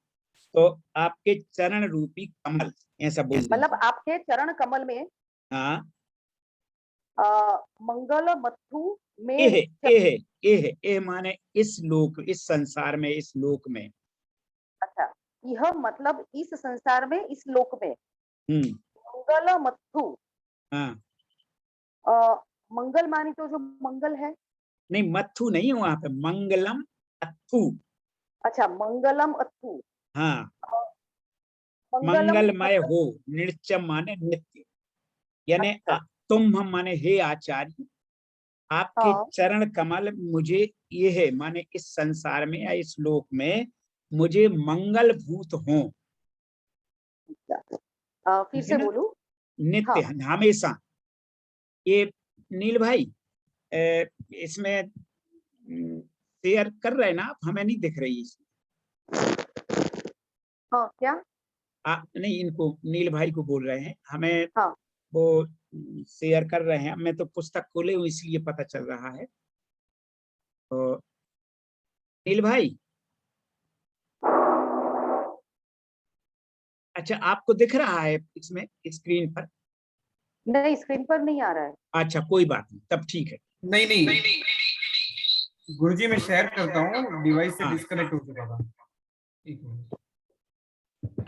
तो आपके चरण रूपी कमल, ऐसा बोल दीजिए। मतलब आपके चरण कमल में हाँ, मंगल मथु में एह माने इस लोक, इस संसार में, इस लोक में। अच्छा, यह मतलब इस संसार में, इस लोक में। मंगल मथु। हाँ, मंगल मानी तो जो मंगल है। नहीं, मथु नहीं है वहां पे, मंगलम अथु। अच्छा, मंगलम अथु। हाँ, मंगलमय हो, निर्चम माने नित्य, यानी तुम हम माने हे आचार्य, आपके चरण कमल मुझे ये है माने इस संसार में या इस लोक में मुझे मंगल भूत हो। फिर से बोलूं? नित्य, हमेशा। ये नील भाई इसमें शेयर कर रहे हैं ना आप? हमें नहीं दिख रही इसमें। हाँ, क्या? नहीं, इनको नील भाई को बोल रहे हैं, हमें वो शेयर कर रहे हैं। मैं तो पुस्तक खोले हूँ इसलिए पता चल रहा है। तो नील भाई, अच्छा आपको दिख रहा है इसमें स्क्रीन पर? नहीं, स्क्रीन पर नहीं आ रहा है। अच्छा, कोई बात नहीं, तब ठीक है। नहीं गुरुजी मैं शेयर करता हूँ, डिवाइस से डिस्कनेक्ट हो चुका था। एक मिनट।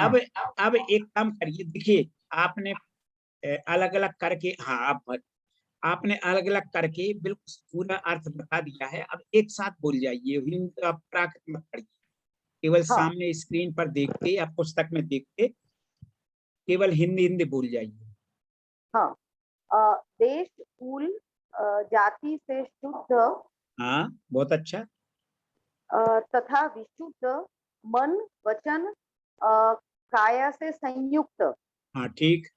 अब एक काम करिए, देखिए आपने अलग अलग करके, हाँ आपने अलग अलग करके बिल्कुल पूरा अर्थ बता दिया है। अब एक साथ बोल जाइए, हिंदी प्राकृत मत पढ़िए, केवल सामने स्क्रीन पर देखते या पुस्तक में देखते केवल हिंदी हिंदी बोल जाइए। हाँ, देश, कुल, जाति से शुद्ध। हाँ, बहुत अच्छा। तथा विशुद्ध मन वचन काया से संयुक्त। हाँ, ठीक।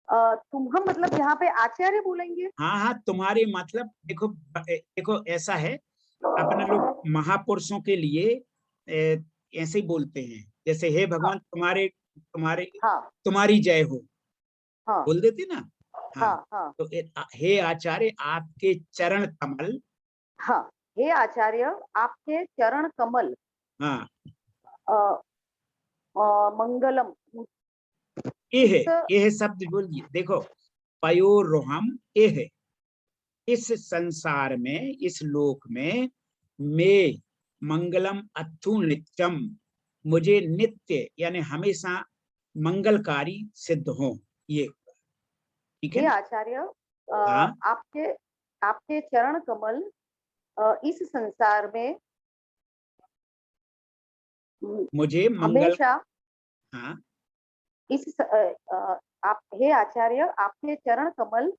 तुम हम मतलब यहाँ पे आचार्य बोलेंगे। हाँ, तुम्हारे मतलब देखो ऐसा है, अपने लोग महापुरुषों के लिए ऐसे ही बोलते हैं, जैसे हे भगवान तुम्हारे तुम्हारे तुम्हारी जय हो, बोल देते ना। हाँ, तो हे आचार्य आपके चरण कमल। हाँ, हे आचार्य आपके चरण कमल। हाँ, मंगलम। ये शब्द बोलिए। देखो पयोरोहम एह, इस संसार में, इस लोक में, में मंगलम अथु नित्यम, मुझे नित्य यानी हमेशा मंगलकारी सिद्ध हो। ये ठीक है हे ना? आचार्य, हाँ, आपके आपके चरण कमल इस संसार में मुझे मंगल, हमेशा हाँ, आप हे आचार्य, आपके चरण कमल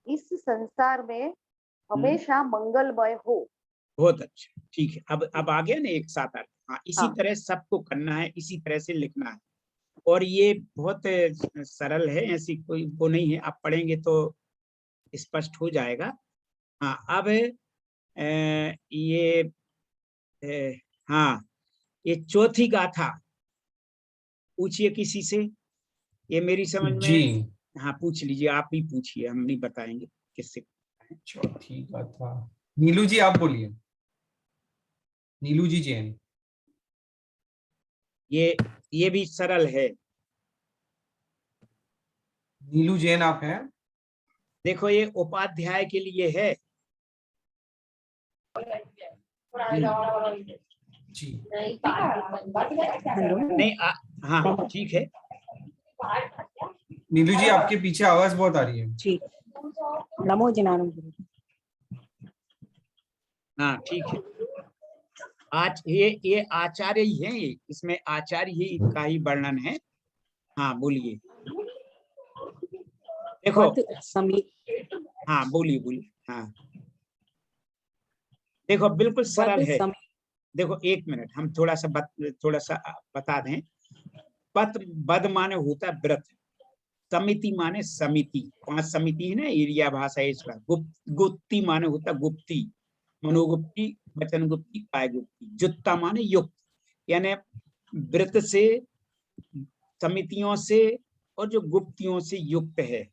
इस संसार में हमेशा मंगलमय हो। बहुत अच्छा, ठीक है। अब आ गया ना एक साथ अर्थ। हाँ, इसी हाँ। तरह सबको करना है, इसी तरह से लिखना है। और ये बहुत सरल है, ऐसी कोई वो नहीं है, आप पढ़ेंगे तो स्पष्ट हो जाएगा। हाँ, अब ये हाँ, ये चौथी गाथा पूछिए किसी से, ये मेरी समझ में। जी, हाँ, पूछ लीजिए, आप ही पूछिए, हम नहीं बताएंगे किससे। चौथी गाथा नीलू जी आप बोलिए। नीलू जी जैन। ये भी सरल है। नीलू जैन आप हैं? देखो, ये उपाध्याय के लिए है। जी, नहीं, हाँ, ठीक है। नीलू जी आपके पीछे आवाज बहुत आ रही है। जी, नमो जिनानम गुरु। हाँ, ठीक है। आज ये आचार्य ही है, ये इसमें आचार्य ही का ही वर्णन है। हाँ, बोलिए। देखो, हाँ, बोलिए बोलिए। हाँ, देखो, बिल्कुल सरल है। देखो, एक मिनट, हम थोड़ा सा बता दें। बद माने होता है व्रत, समिति माने समिति, 5 समिति है ना एरिया भाषा है इसका। गुप्ती माने होता गुप्ती, मनोगुप्ती, वचन गुप्ती, काय गुप्ती। जुत्ता माने युक्त, यानी व्रत से, समितियों से और जो गुप्तियों से युक्त है।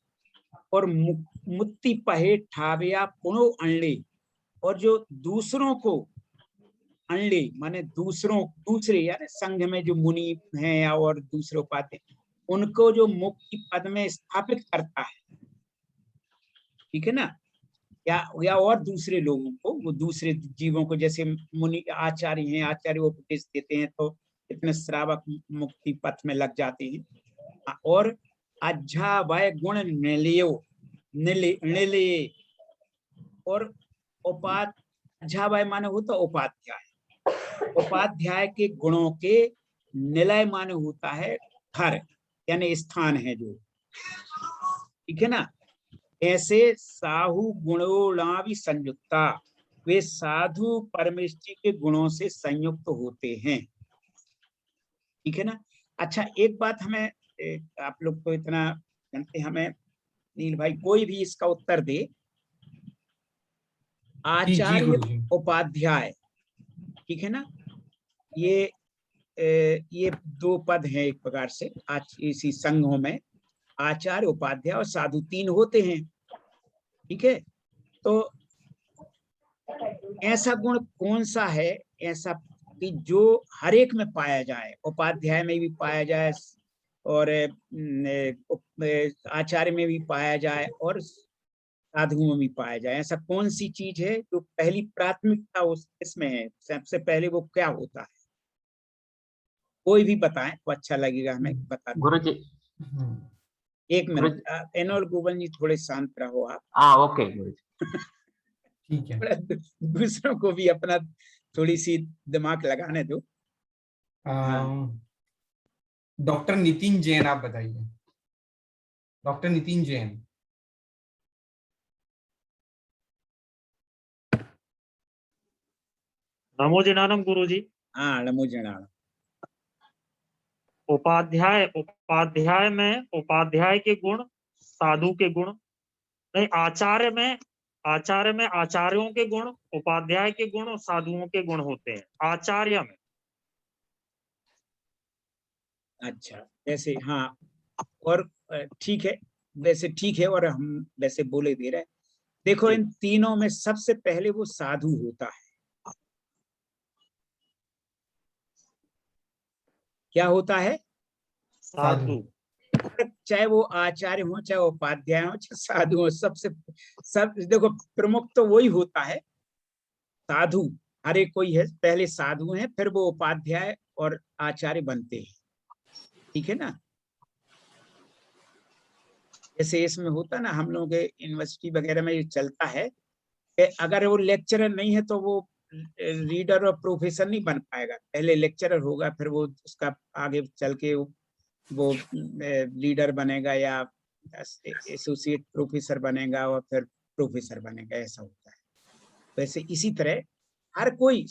और मुक्ति पहे ठावया पुनो अणले, और जो दूसरों को, अणले माने दूसरे यानी संघ में जो मुनि हैं या और दूसरे उपाध्याय, उनको जो मुक्ति पद में स्थापित करता है, ठीक है ना, या और दूसरे लोगों को, वो दूसरे जीवों को, जैसे मुनि आचार्य हैं, आचार्य उपदेश देते हैं तो इतने श्रावक मुक्ति पथ में लग जाते हैं। और अज्झा वय गुण निलयो निले, और अज्झा वय माने होता उपाध्याय, उपाध्याय के गुणों के निलय माने होता है घर, यानी स्थान है जो, ठीक है ना। ऐसे साहु गुणोलावि संयुक्ता, वे साधु परमेष्टि के गुणों से संयुक्त होते हैं, ठीक है ना। अच्छा, एक बात हमें, आप लोग तो इतना जानते, हमें नील भाई कोई भी इसका उत्तर दे। आचार्य उपाध्याय, ठीक है ना, ये 2 पद हैं एक प्रकार से आज इसी संघों में। आचार्य, उपाध्याय और साधु 3 होते हैं, ठीक है। तो ऐसा गुण कौन सा है ऐसा कि जो हर एक में पाया जाए, उपाध्याय में भी पाया जाए और आचार्य में भी पाया जाए और साधुओं में भी पाया जाए? ऐसा कौन सी चीज है जो पहली प्राथमिकता इसमें है? सबसे पहले वो क्या होता है? कोई भी बताएं तो अच्छा लगेगा हमें, बता दें। गुरु जी, एक मिनट, एनोल गोवन जी थोड़े शांत रहो आप। ओके गुरु जी, ठीक है। दूसरों को भी अपना थोड़ी सी दिमाग लगाने दो। डॉक्टर नितिन जैन आप बताइए। डॉक्टर नितिन जैन। नमो जिनानम गुरु जी। हाँ, नमो जिनानम। उपाध्याय में उपाध्याय के गुण, साधु के गुण, नहीं, आचार्य में आचार्यों के गुण, उपाध्याय के गुण और साधुओं के गुण होते हैं आचार्य में। अच्छा, वैसे हाँ, और ठीक है, वैसे ठीक है, और हम वैसे बोले दे रहे हैं। देखो, इन तीनों में सबसे पहले वो साधु होता है। क्या होता है? साधु। चाहे वो आचार्य हो, चाहे उपाध्याय हो, चाहे साधु हो, सब देखो प्रमुख तो वही होता है, साधु। हर एक कोई है, पहले साधु हैं, फिर वो उपाध्याय और आचार्य बनते हैं, ठीक है ना। जैसे इसमें होता ना, हम लोगों के यूनिवर्सिटी वगैरह में ये चलता है कि अगर वो लेक्चरर नहीं है तो वो रीडर और प्रोफेसर नहीं बन पाएगा, पहले लेक्चरर होगा, फिर वो उसका आगे चल के वो लीडर बनेगा या एसोसिएट प्रोफेसर बनेगा और फिर प्रोफेसर बनेगा, ऐसा होता है। वैसे इसी तरह हर कोई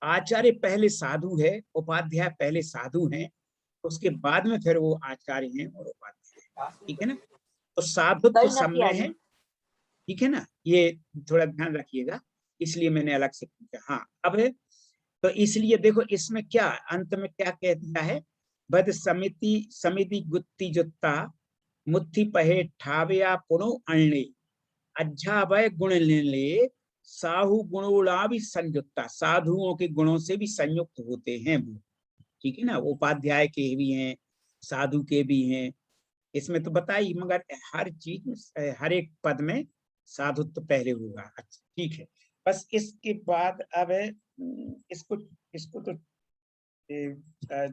आचार्य पहले साधु है, उपाध्याय पहले साधु हैं, उसके बाद में फिर वो आचार्य हैं और उपाध्याय, ठीक है ना। तो साधुत्व सब में है, ठीक है ना, ये थोड़ा ध्यान रखिएगा, इसलिए मैंने अलग से पूछा। हाँ, अब है तो इसलिए देखो इसमें क्या अंत में क्या कह दिया है, बद समिति गुत्ती जुत्ता मुत्थि पहे ठावया पुनो अण्णे अज्झावय गुण ले साहु गुणोला भी संयुक्ता, साधुओं के गुणों से भी संयुक्त होते हैं वो, ठीक है ना। उपाध्याय के भी हैं, साधु के भी हैं, इसमें तो बताइए, मगर हर चीज में हर एक पद में साधुत्व पहले होगा। अच्छा ठीक है, बस इसके बाद अब इसको तो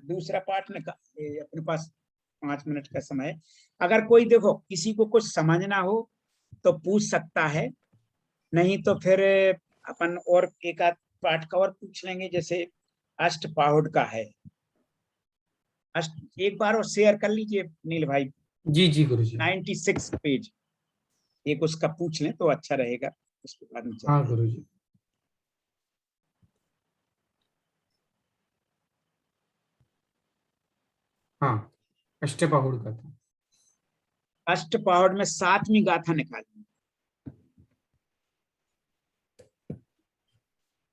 दूसरा पार्ट में अपने पास 5 मिनट का समय है। अगर कोई देखो किसी को कुछ समझना हो तो पूछ सकता है, नहीं तो फिर अपन और एक आध पाठ का और पूछ लेंगे, जैसे अष्टपाहुड़ का है। एक बार और शेयर कर लीजिए नील भाई। जी जी गुरुजी। 96 पेज एक उसका पूछ लें तो अच्छा रहेगा, उसके बाद में। हाँ गुरुजी। हाँ, अष्टपहुड़ का था। अष्टपहुड़ में 7वीं गाथा निकाली।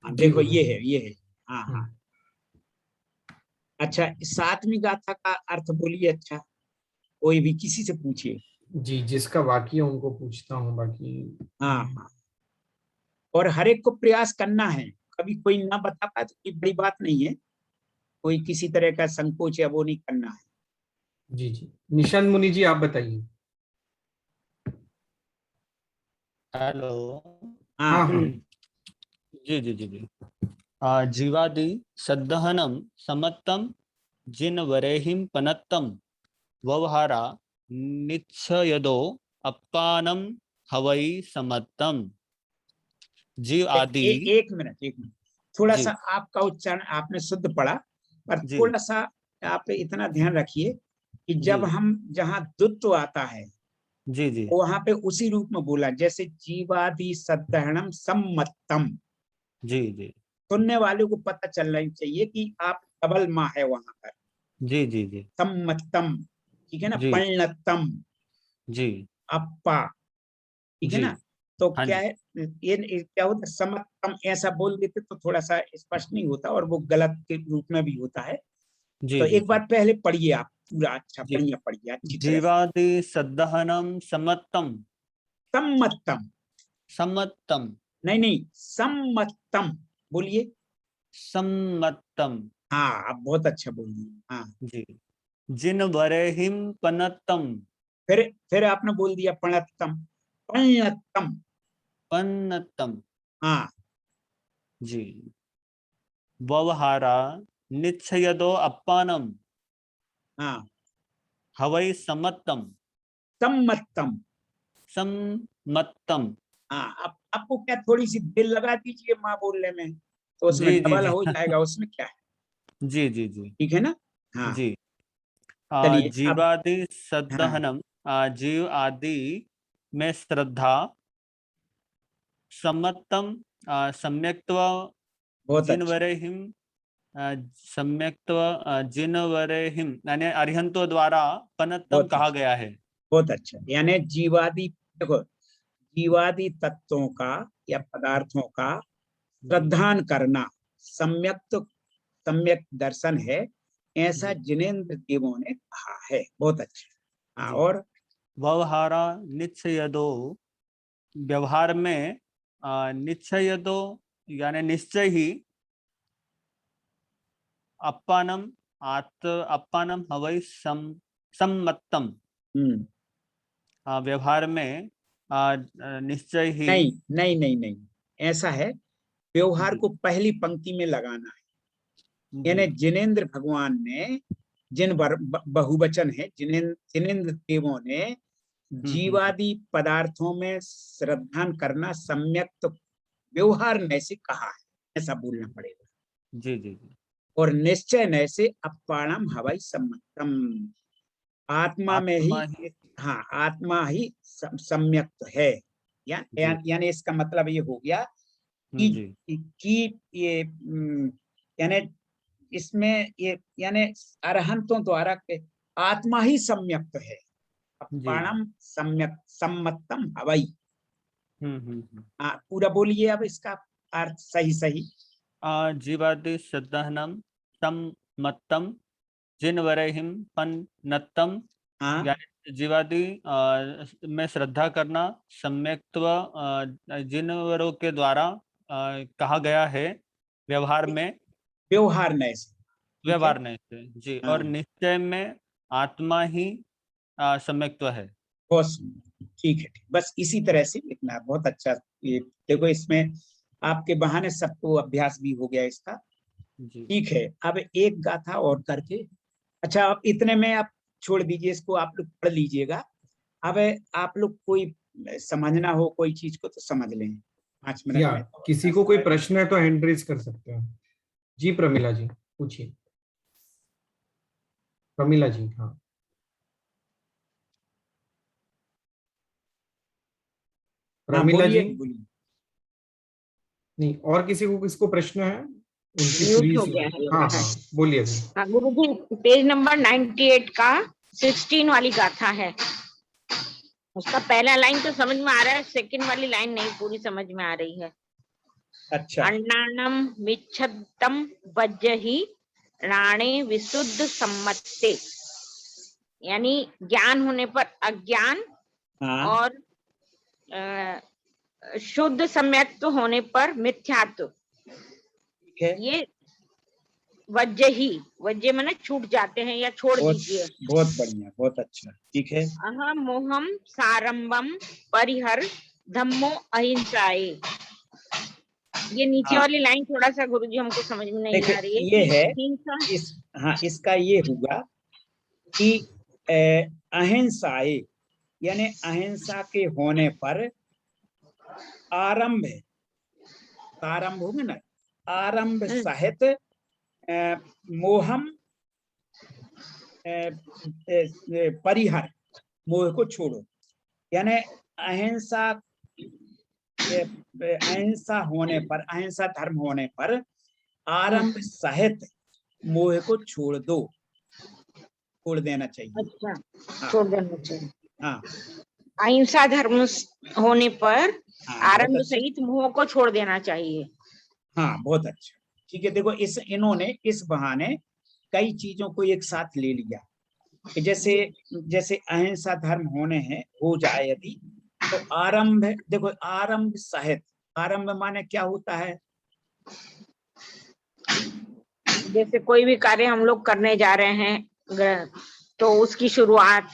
देखो ये है। हाँ हाँ। अच्छा, 7वीं गाथा का अर्थ बोलिए। अच्छा, कोई भी किसी से पूछिए। जी, जिसका बाकी है उनको पूछता हूँ, बाकी। हाँ हाँ, और हर एक को प्रयास करना है, कभी कोई ना बता पाए तो कोई बड़ी बात नहीं है, कोई किसी तरह का संकोच या वो नहीं करना है। जी जी, निशांत मुनि जी आप बताइए। हेलो। हाँ हाँ। जी जी जी जी। जीवादि सद्दहनम समत्तम जिन वरेहिम पनत्तम व्यवहारा निच्छयदो अप्पानम हवई समत्तम। जीव आदि। एक मिनट थोड़ा सा आपका उच्चारण आपने शुद्ध पढ़ा, पर थोड़ा सा आप इतना ध्यान रखिए कि जब हम जहाँ द्वित्व आता है जी जी, वहां पे उसी रूप में बोला, जैसे जीवादि सद्दहनम सम्मत्तम। जी जी, सुनने वाले को पता चलना चाहिए कि आप डबल माँ है वहां पर। जी जी जी, सम्मत्तम, ठीक है ना। जी पण्णत्तम, जी, अप्पा, ठीक है जी, ना। तो हाँ क्या जी, है, ये क्या होता है, समत्तम ऐसा बोल देते तो थोड़ा सा स्पष्ट नहीं होता और वो गलत के रूप में भी होता है। जी तो जी एक बार पहले पढ़िए आप पूरा, अच्छा जी। पढ़िए अच्छी तरह से। जीवादि सद्दहनम समत्तम। सम्मत्तम, समत्तम, नहीं सम्मत्तम बोलिए। सम्मत्तम, हाँ, आप बहुत अच्छा बोलिए। हाँ जी। जिन वरेहिम पनत्तम। फिर आपने बोल दिया पणत्तम, पण्णत्तम। पन्नत्तम, हाँ जी। व्यवहारा निच्छयदो अप्पानम हाँ, हवई समत्तम। सम्मत्तम। सम्मत्तम, हाँ, आपको क्या थोड़ी सी दिल लगा दीजिए माँ बोलने में, तो उसमें जी जी डबल जी। हो जाएगा, उसमें क्या है, जी जी जी, ठीक है ना। हाँ जी। चलिए अब। जीवादि हाँ सद्दहनम, जीव आदि में श्रद्धा सम्मत्तम, सम्यक्त्व बहुत जिन अच्छा, वरेहिम, सम्यक्त्व जिन वरेहिम यानी अरिहंतों द्वारा पनत्तम बहुत कहा अच्छा, गया है। बहुत अच्छा। यानी जीवादि, देखो जीवादि तत्वों का या पदार्थों का श्रद्धान करना सम्यक दर्शन है, ऐसा जिनेन्द्र देवों ने कहा है। बहुत अच्छा। हाँ, जी। और व्यवहारा निश्चयदो, व्यवहार में निश्चयदो यानी निश्चय ही, अप्पानम अप्पानम हवई सम्मत्तम, व्यवहार में निश्चय ही नहीं नहीं नहीं नहीं, ऐसा है, व्यवहार को पहली पंक्ति में लगाना है। यानी जिनेंद्र भगवान ने, जिन बहुवचन है, जिनेंद्र देवों ने जीवादि पदार्थों में श्रद्धा करना सम्यक तो व्यवहार नय से कहा है, ऐसा बोलना पड़ेगा। जी जी जी। और निश्चय नय से अपाणम हवाई सम्मतम, आत्मा में ही, हाँ आत्मा ही सम्यक है। यानी इसका मतलब ये हो गया कि ये यानी इसमें ये यानी अरहंतों द्वारा आत्मा ही सम्यक है। अपाणम सम्यक सम्मतम हवाई। पूरा बोलिए अब इसका अर्थ सही सही। जीवादि श्रद्धानम सम्मतम जिनवरहिम पन्नतम, यानी जीवादि में श्रद्धा करना सम्यक्त्व जिनवरों के द्वारा कहा गया है व्यवहार में, व्यवहार नय से जी। और निश्चय में आत्मा ही सम्यक्त्व है। ठीक है, बस इसी तरह से लिखना, बहुत अच्छा। ये देखो इसमें आपके बहाने सबको अभ्यास भी हो गया इसका। ठीक है, अब एक गाथा और करके, अच्छा अब इतने में आप छोड़ दीजिए इसको, आप लोग पढ़ लीजिएगा। अब आप लोग कोई समझना हो कोई चीज को तो समझ लें 5 मिनट में। किसी को कोई प्रश्न है तो हैंड रेज कर सकते हैं। जी प्रमिला जी पूछिए। प्रमिला जी, हाँ प्रमिला जी। नहीं, और किसी को किसको प्रश्न है? म्यूट हो गया है। हाँ हाँ बोलिए। हाँ गुरुजी, पेज नंबर 98 का 16 वाली गाथा है, उसका पहला लाइन तो समझ में आ रहा है, सेकंड वाली लाइन नहीं पूरी समझ में आ रही है। अच्छा। अन्नानम मिच्छतम वज्जहि राणे विशुद्ध सम्मत्ते, यानी ज्ञान होने पर अज्ञान और शुद्ध सम्यक्त्व होने पर मिथ्यात्व। ये वज्जहि, वज्जे माने छूट जाते हैं या छोड़ दीजिए। बहुत बढ़िया, बहुत अच्छा, ठीक है। अहम मोहम सारंभम परिहर धम्मो अहिंसाए। ये नीचे वाली लाइन थोड़ा सा गुरुजी हमको समझ में नहीं आ रही है। ये है इसका ये होगा कि अहिंसाए यानी अहिंसा के होने पर आरंभ, आरंभ होगा ना, आरंभ सहित मोहम परिहर, मोह को छोड़ो। यानी अहिंसा, अहिंसा होने पर, अहिंसा धर्म होने पर आरंभ सहित मोह को छोड़ दो, छोड़ देना चाहिए। अच्छा, छोड़ देना चाहिए। हाँ, अहिंसा धर्म होने पर आरंभ सहित मोह को छोड़ देना चाहिए। हाँ बहुत अच्छा, ठीक है। देखो इन्होंने इस बहाने कई चीजों को एक साथ ले लिया कि जैसे अहिंसा धर्म होने हैं, हो जाए यदि तो आरंभ, देखो आरंभ सहित, आरंभ माने क्या होता है? जैसे कोई भी कार्य हम लोग करने जा रहे हैं तो उसकी शुरुआत,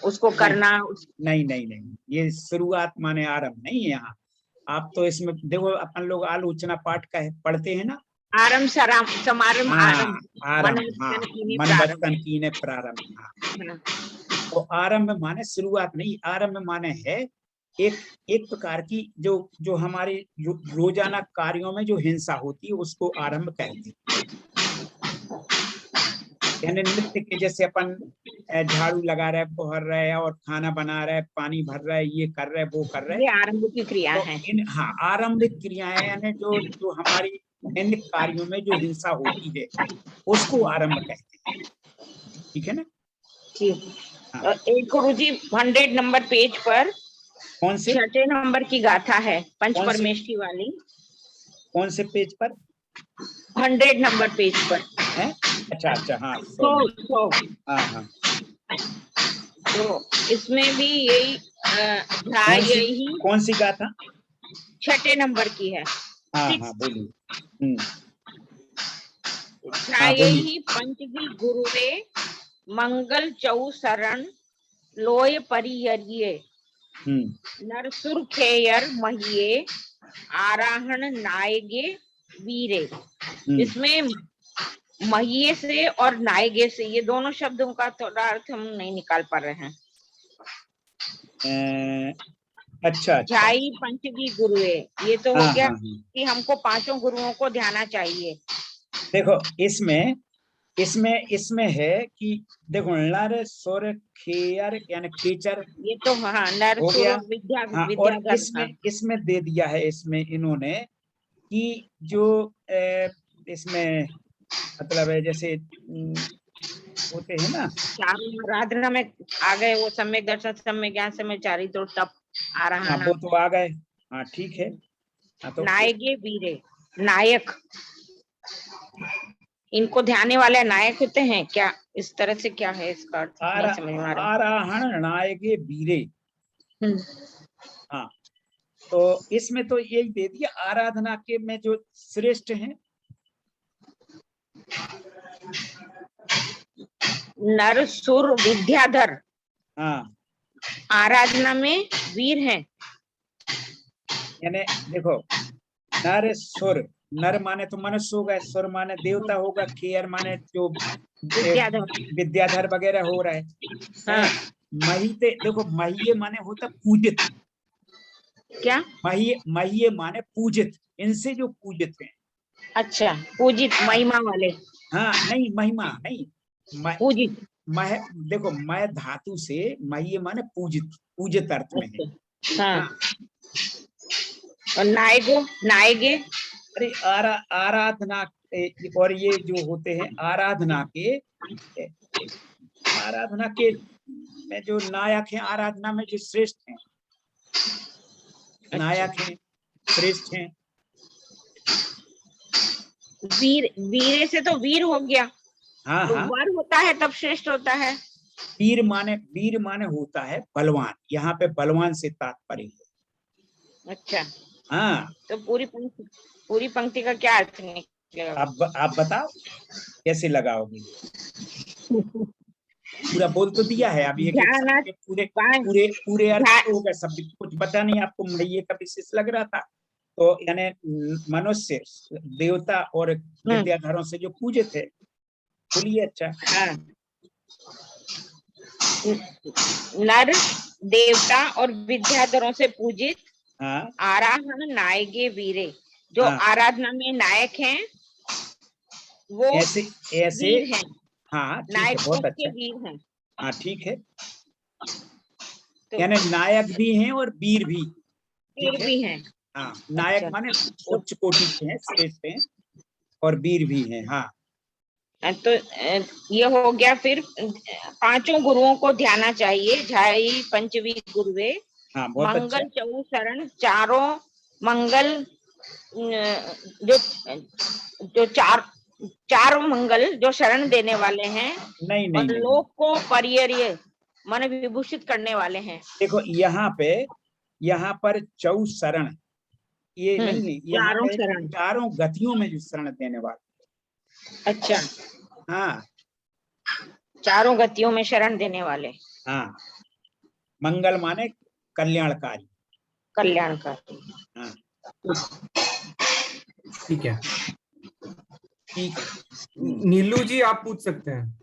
उसको करना। नहीं नहीं नहीं, ये शुरुआत माने आरंभ नहीं है यहाँ। आप तो इसमें देखो अपन लोग आलोचना पाठ का पढ़ते हैं ना, आरंभ समारंभ, आरंभ, मनवस्तन कीने प्रारंभ। तो आरंभ माने शुरुआत नहीं, आरंभ माने है एक प्रकार की जो हमारे रोजाना कार्यों में जो हिंसा होती है उसको आरंभ कहते हैं। यानी नित्य के जैसे अपन झाड़ू लगा रहे, बहर रहे और खाना बना रहे, पानी भर रहे, ये कर रहे, वो कर रहे, ये आरंभ की क्रिया है। हाँ, आरंभिक क्रियाएं यानी जो हमारी दैनिक कार्यों में जो हिंसा होती है उसको आरंभ कहते हैं। ठीक है ना? ठीक। एक गुरुजी 100 नंबर पेज पर कौन से 6 नंबर की गाथा है, पंच परमेष्ठी वाली। कौन से पेज पर? 100 नंबर पेज पर है। अच्छा अच्छा, हाँ हाँ। तो इसमें भी यही यही कौन सी गाथा? 6 नंबर की है। हाँ हाँ बोलिए। यही पंचगी गुरुवे मंगल चौ शरण लोय परियर्ये नरसुर खेयर महिये आराहण नायगे वीरे। इसमें महिये से और नायगे से ये दोनों शब्दों का थोड़ा अर्थ हम नहीं निकाल पा रहे हैं। अच्छा झाई पंचवी गुरुए, ये तो हो गया कि हमको पांचों गुरुओं को ध्याना चाहिए। देखो इसमें है कि देखो नर सुर खेयर यानी टीचर, ये तो हाँ नर हो सुर गया। विद्या हाँ, और इसमें दे दिया है इसमें इन्होंने कि जो इसमें मतलब है जैसे होते हैं ना, चारों आराधना में आ गए वो, सम्यक दर्शन, सम्यक ज्ञान, सम्यक चारित्र, तप, आराधना, वो तो आ गए। हाँ ठीक है। तो नायके वीरे, नायक, इनको ध्याने वाले नायक होते हैं क्या? इस तरह से क्या है इसका अर्थ नहीं समझ में आ रहा। आराहण नायके वीरे। हाँ, तो इसमें तो यही दे दिया आराधना के में जो श्रेष्ठ हैं। नर सुर विद्याधर, हाँ, आराधना में वीर हैं। यानी देखो नर सुर, नर माने तो मनुष्य होगा, सुर माने देवता होगा, खेयर माने जो विद्याधर वगैरह हो रहा है। हाँ। महिते, देखो महिये माने होता पूजित। क्या? महिये माने पूजित, इनसे जो पूजित हैं। अच्छा, पूजित, महिमा वाले। हाँ, नहीं महिमा नहीं, पूजित। देखो मय धातु से महिये माने पूजित, पूजित अर्थ में है। हाँ। और नायगो, नायगे, अरे आराधना, और ये जो होते हैं आराधना के में जो नायक हैं, आराधना में जो श्रेष्ठ हैं। अच्छा। नायक हैं, श्रेष्ठ हैं। वीरे से तो वीर हो गया। हाँ, तो हाँ, वर होता है तब श्रेष्ठ होता है। वीर माने होता है बलवान, यहाँ पे बलवान से तात्पर्य है। अच्छा। हाँ, तो पूरी पंक्ति का क्या अर्थ निकलेगा? आप बताओ कैसे लगाओगे? पूरा बोल तो दिया है अभी, एक पूरे अर्थ होगा, सब कुछ बता नहीं आपको। महिये का विशेष लग रहा था, तो यानी मनुष्य, देवता और विद्याधरों से जो पूजित है। बोलिए। अच्छा। हाँ। नर देवता और विद्याधरों से पूजित। हाँ। आराहण नायगे वीरे, जो आराधना में नायक हैं वो ऐसे वीर हैं। हाँ, ठीक है, नायकों बहुत के अच्छा। वीर हैं। हाँ, ठीक है। यानी नायक भी हैं और वीर भी। वीर भी हैं। हाँ, नायक अच्छा। माने उच्च कोटि के हैं, श्रेष्ठ हैं, और वीर भी हैं। हाँ, तो ये हो गया। फिर पांचों गुरुओं को ध्याना चाहिए। झाई पंचवी गुरुवे। हाँ, बहुत मंगल अच्छा। चौ शरण, चारों मंगल, जो चार मंगल जो शरण देने वाले हैं। नहीं, और लोक को परियर्य मन विभूषित करने वाले हैं। देखो यहाँ पर चौ शरण, ये नहीं, यहाँ पे चारों गतियों में जो शरण देने वाले। अच्छा। हाँ, चारों गतियों में शरण देने वाले। हाँ, मंगल माने कल्याणकारी। कल्याणकारी। हाँ, ठीक है। ठीक। नीलू जी आप पूछ सकते हैं।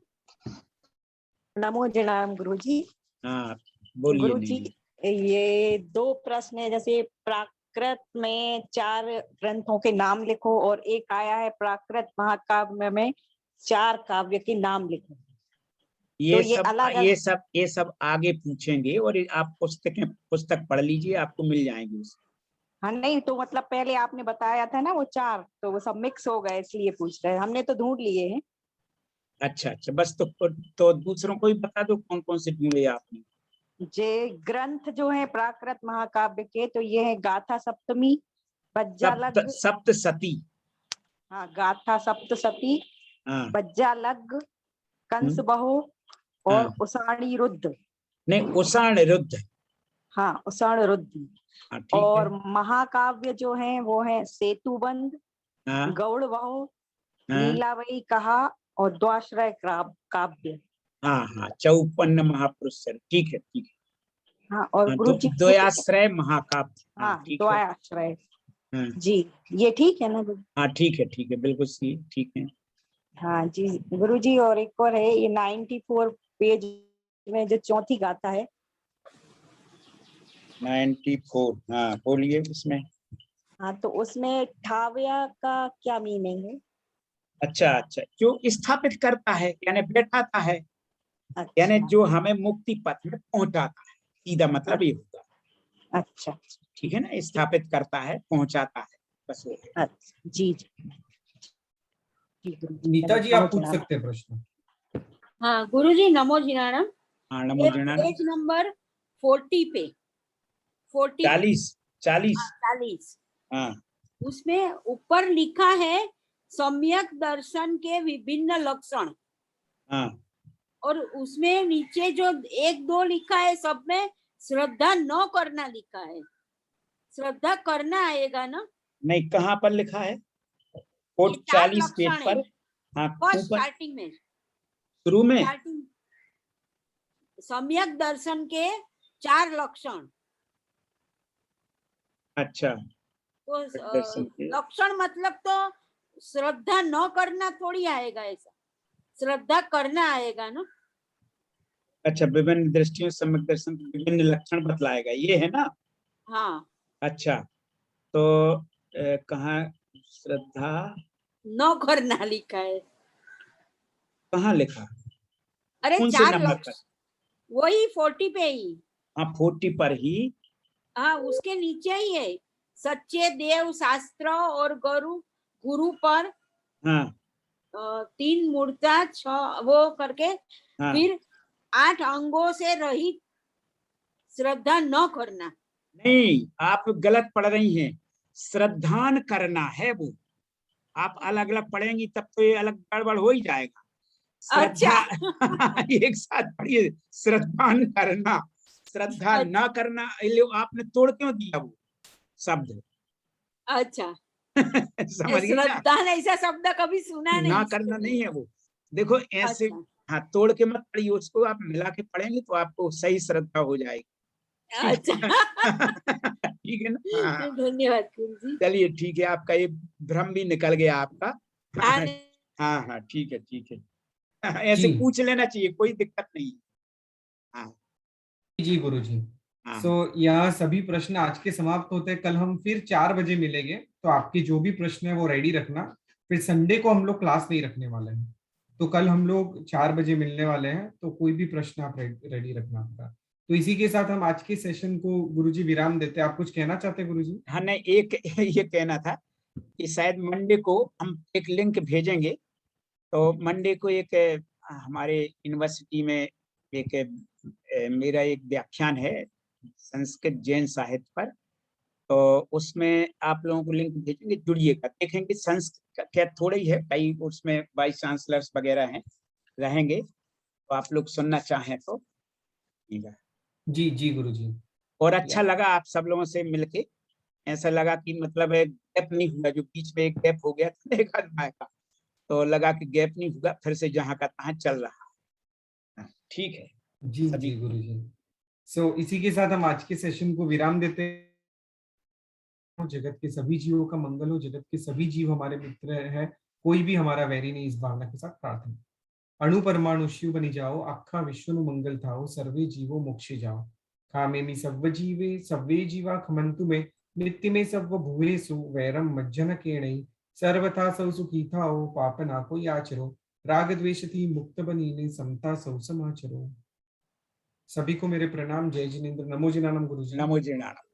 नमो जनाम गुरुजी। हाँ, बोलिए। गुरुजी, ये 2 प्रश्न है, जैसे प्राकृत में 4 ग्रंथों के नाम लिखो, और एक आया है प्राकृत महाकाव्य में 4 काव्य के नाम लिखो। ये सब आगे पूछेंगे, और आप पुस्तक पढ़ लीजिए, आपको मिल जाएंगे। हाँ, नहीं तो मतलब पहले आपने बताया था ना वो 4, तो वो सब मिक्स हो गए, इसलिए पूछ रहे हैं। हमने तो ढूंढ लिए हैं। अच्छा, बस तो दूसरों को ही बता दो कौन कौन से ढूंढे आपने। जे ग्रंथ जो है प्राकृत महाकाव्य के, तो ये है गाथा सप्तमी, बज्जालग, सप्तसती। हाँ, गाथा सप्तसती, हाँ, बज्जालग, कंस बहु और उसाणी रुद्ध। नहीं, उसाण रुद्ध। हाँ, उसाण रुद्ध। और महाकाव्य जो है वो है सेतुबंध, गौड़ बहु, लीलावती कहा और द्वाश्रय काव्य। हाँ हाँ, चौपन्न महापुरुष सर, ठीक है ठीक है। हाँ, और हाँ, गुरु जी द्वयाश्रय महाकाव्य। हाँ, ठीक है। द्वयाश्रय हाँ जी, ये ठीक है ना गुरु? हाँ ठीक है, बिल्कुल सही, ठीक है। हाँ जी गुरु जी, और एक और है ये 94 पेज में जो चौथी गाथा है। 94, हाँ बोलिए उसमें। हाँ, तो उसमें ठावया का क्या मीनिंग है? अच्छा अच्छा, जो स्थापित करता है यानी बैठाता है, अच्छा। यानी जो हमें मुक्ति पथ में पहुंचाता है, सीधा मतलब ये होगा। अच्छा ठीक है ना, स्थापित करता है, पहुंचाता है, बस वो है। अच्छा जी जी। नीता जी आप पूछ सकते हैं प्रश्न। हाँ गुरुजी, नमो जिनाराम। हाँ नमो जिनाराम। पेज नंबर 40 पे 40 40 हाँ, उसमें ऊपर लिखा है सम्यक दर्शन के विभिन्न लक्षण। हाँ, और उसमें नीचे जो 1-2 लिखा है, सब में श्रद्धा न करना लिखा है। श्रद्धा करना आएगा ना? नहीं, कहाँ पर लिखा है? 40 पेज पर। हाँ, फर्स्ट स्टार्टिंग में, शुरू में सम्यक दर्शन के 4 लक्षण। अच्छा, तो लक्षण मतलब तो श्रद्धा न करना थोड़ी आएगा, ऐसा श्रद्धा करना आएगा ना। अच्छा, विभिन्न दृष्टियों सम्यक दर्शन के विभिन्न लक्षण बतलाएगा, ये है ना? हाँ। अच्छा, तो कहाँ श्रद्धा न करना लिखा है? कहाँ लिखा? अरे कौन से 4 नंबर लक्षण, वही 40 पे ही। हाँ 40 पर ही। हाँ, उसके नीचे ही है, सच्चे देव शास्त्र और गुरु पर। हाँ 3 मूर्ता 6 वो करके। हाँ। फिर 8 अंगों से रहित श्रद्धा न करना। नहीं, आप गलत पढ़ रही हैं, श्रद्धान करना है वो। आप अलग अलग पढ़ेंगी तब तो ये अलग गड़बड़ हो ही जाएगा। श्रद्धा एक साथ पढ़िए, श्रद्धान करना, श्रद्धा न करना, आपने तोड़ क्यों दिया वो शब्द? अच्छा समझ गई ना? श्रद्धा ऐसा शब्द कभी सुना नहीं। ना करना नहीं है वो, देखो ऐसे। अच्छा। हाँ, तोड़ के मत पढ़िए उसको, आप मिला के पढ़ेंगे तो आपको सही श्रद्धा हो जाएगी। अच्छा ठीक है ना? हाँ। धन्यवाद गुरुजी। चलिए ठीक है, आपका ये भ्रम भी निकल गया आपका। हाँ हाँ ठीक है ठीक है। ऐसे पूछ लेना चाहिए, कोई दिक्कत नहीं। हाँ जी गुरुजी। यहाँ सभी प्रश्न आज के समाप्त होते हैं। कल हम फिर 4 बजे मिलेंगे, तो आपके जो भी प्रश्न है वो रेडी रखना। फिर संडे को हम लोग क्लास नहीं रखने वाले हैं, तो कल हम लोग 4 बजे मिलने वाले हैं, तो कोई भी प्रश्न आप रेडी रखना आपका। तो इसी के साथ हम आज के सेशन को गुरुजी विराम देते हैं। आप कुछ कहना चाहते हैं गुरुजी? हाँ नहीं, एक ये कहना था कि शायद मंडे को हम एक लिंक भेजेंगे। तो मंडे को एक हमारे यूनिवर्सिटी में एक मेरा एक व्याख्यान है संस्कृत जैन साहित्य पर, तो उसमें आप लोगों को लिंक भेजेंगे, जुड़िएगा। देखेंगे संस्कृत क्या थोड़ा ही है, कई उसमें वाइस चांसलर्स वगैरह हैं रहेंगे, तो आप लोग सुनना चाहें तो। जी जी गुरुजी। और अच्छा लगा आप सब लोगों से मिलके, ऐसा लगा कि मतलब गैप नहीं हुआ, जो बीच में एक गैप हो गया था एक आध का, तो लगा कि गैप नहीं हुआ, फिर से जहाँ का तहाँ चल रहा। ठीक है जी जी गुरुजी। इसी के साथ हम आज के सेशन को विराम देते हैं। जगत के सभी जीवों का मंगल हो, जगत के सभी जीव हमारे मित्र है, कोई भी हमारा वैरी नहीं, इस भावना के साथ प्रार्थना। अणु परमाणु शिव बनी जाओ, आखा विश्व नु मंगल थाओ, सर्वे जीवो मोक्षे जाओ। कामेमि सव्व जीवे सव्वे जीवा खमंतु में, नित्य में सव्व भुवेसु वैरम मज्जन केणै। सर्वथा सौ सुखी थाओ, पाप ना कोई आचरो, राग द्वेष थी मुक्त बनीने, समता सौ समाचरो। सभी को मेरे प्रणाम। जय जिनेन्द्र। नमो जिनाराम गुरुजी। नमो जिनाराम।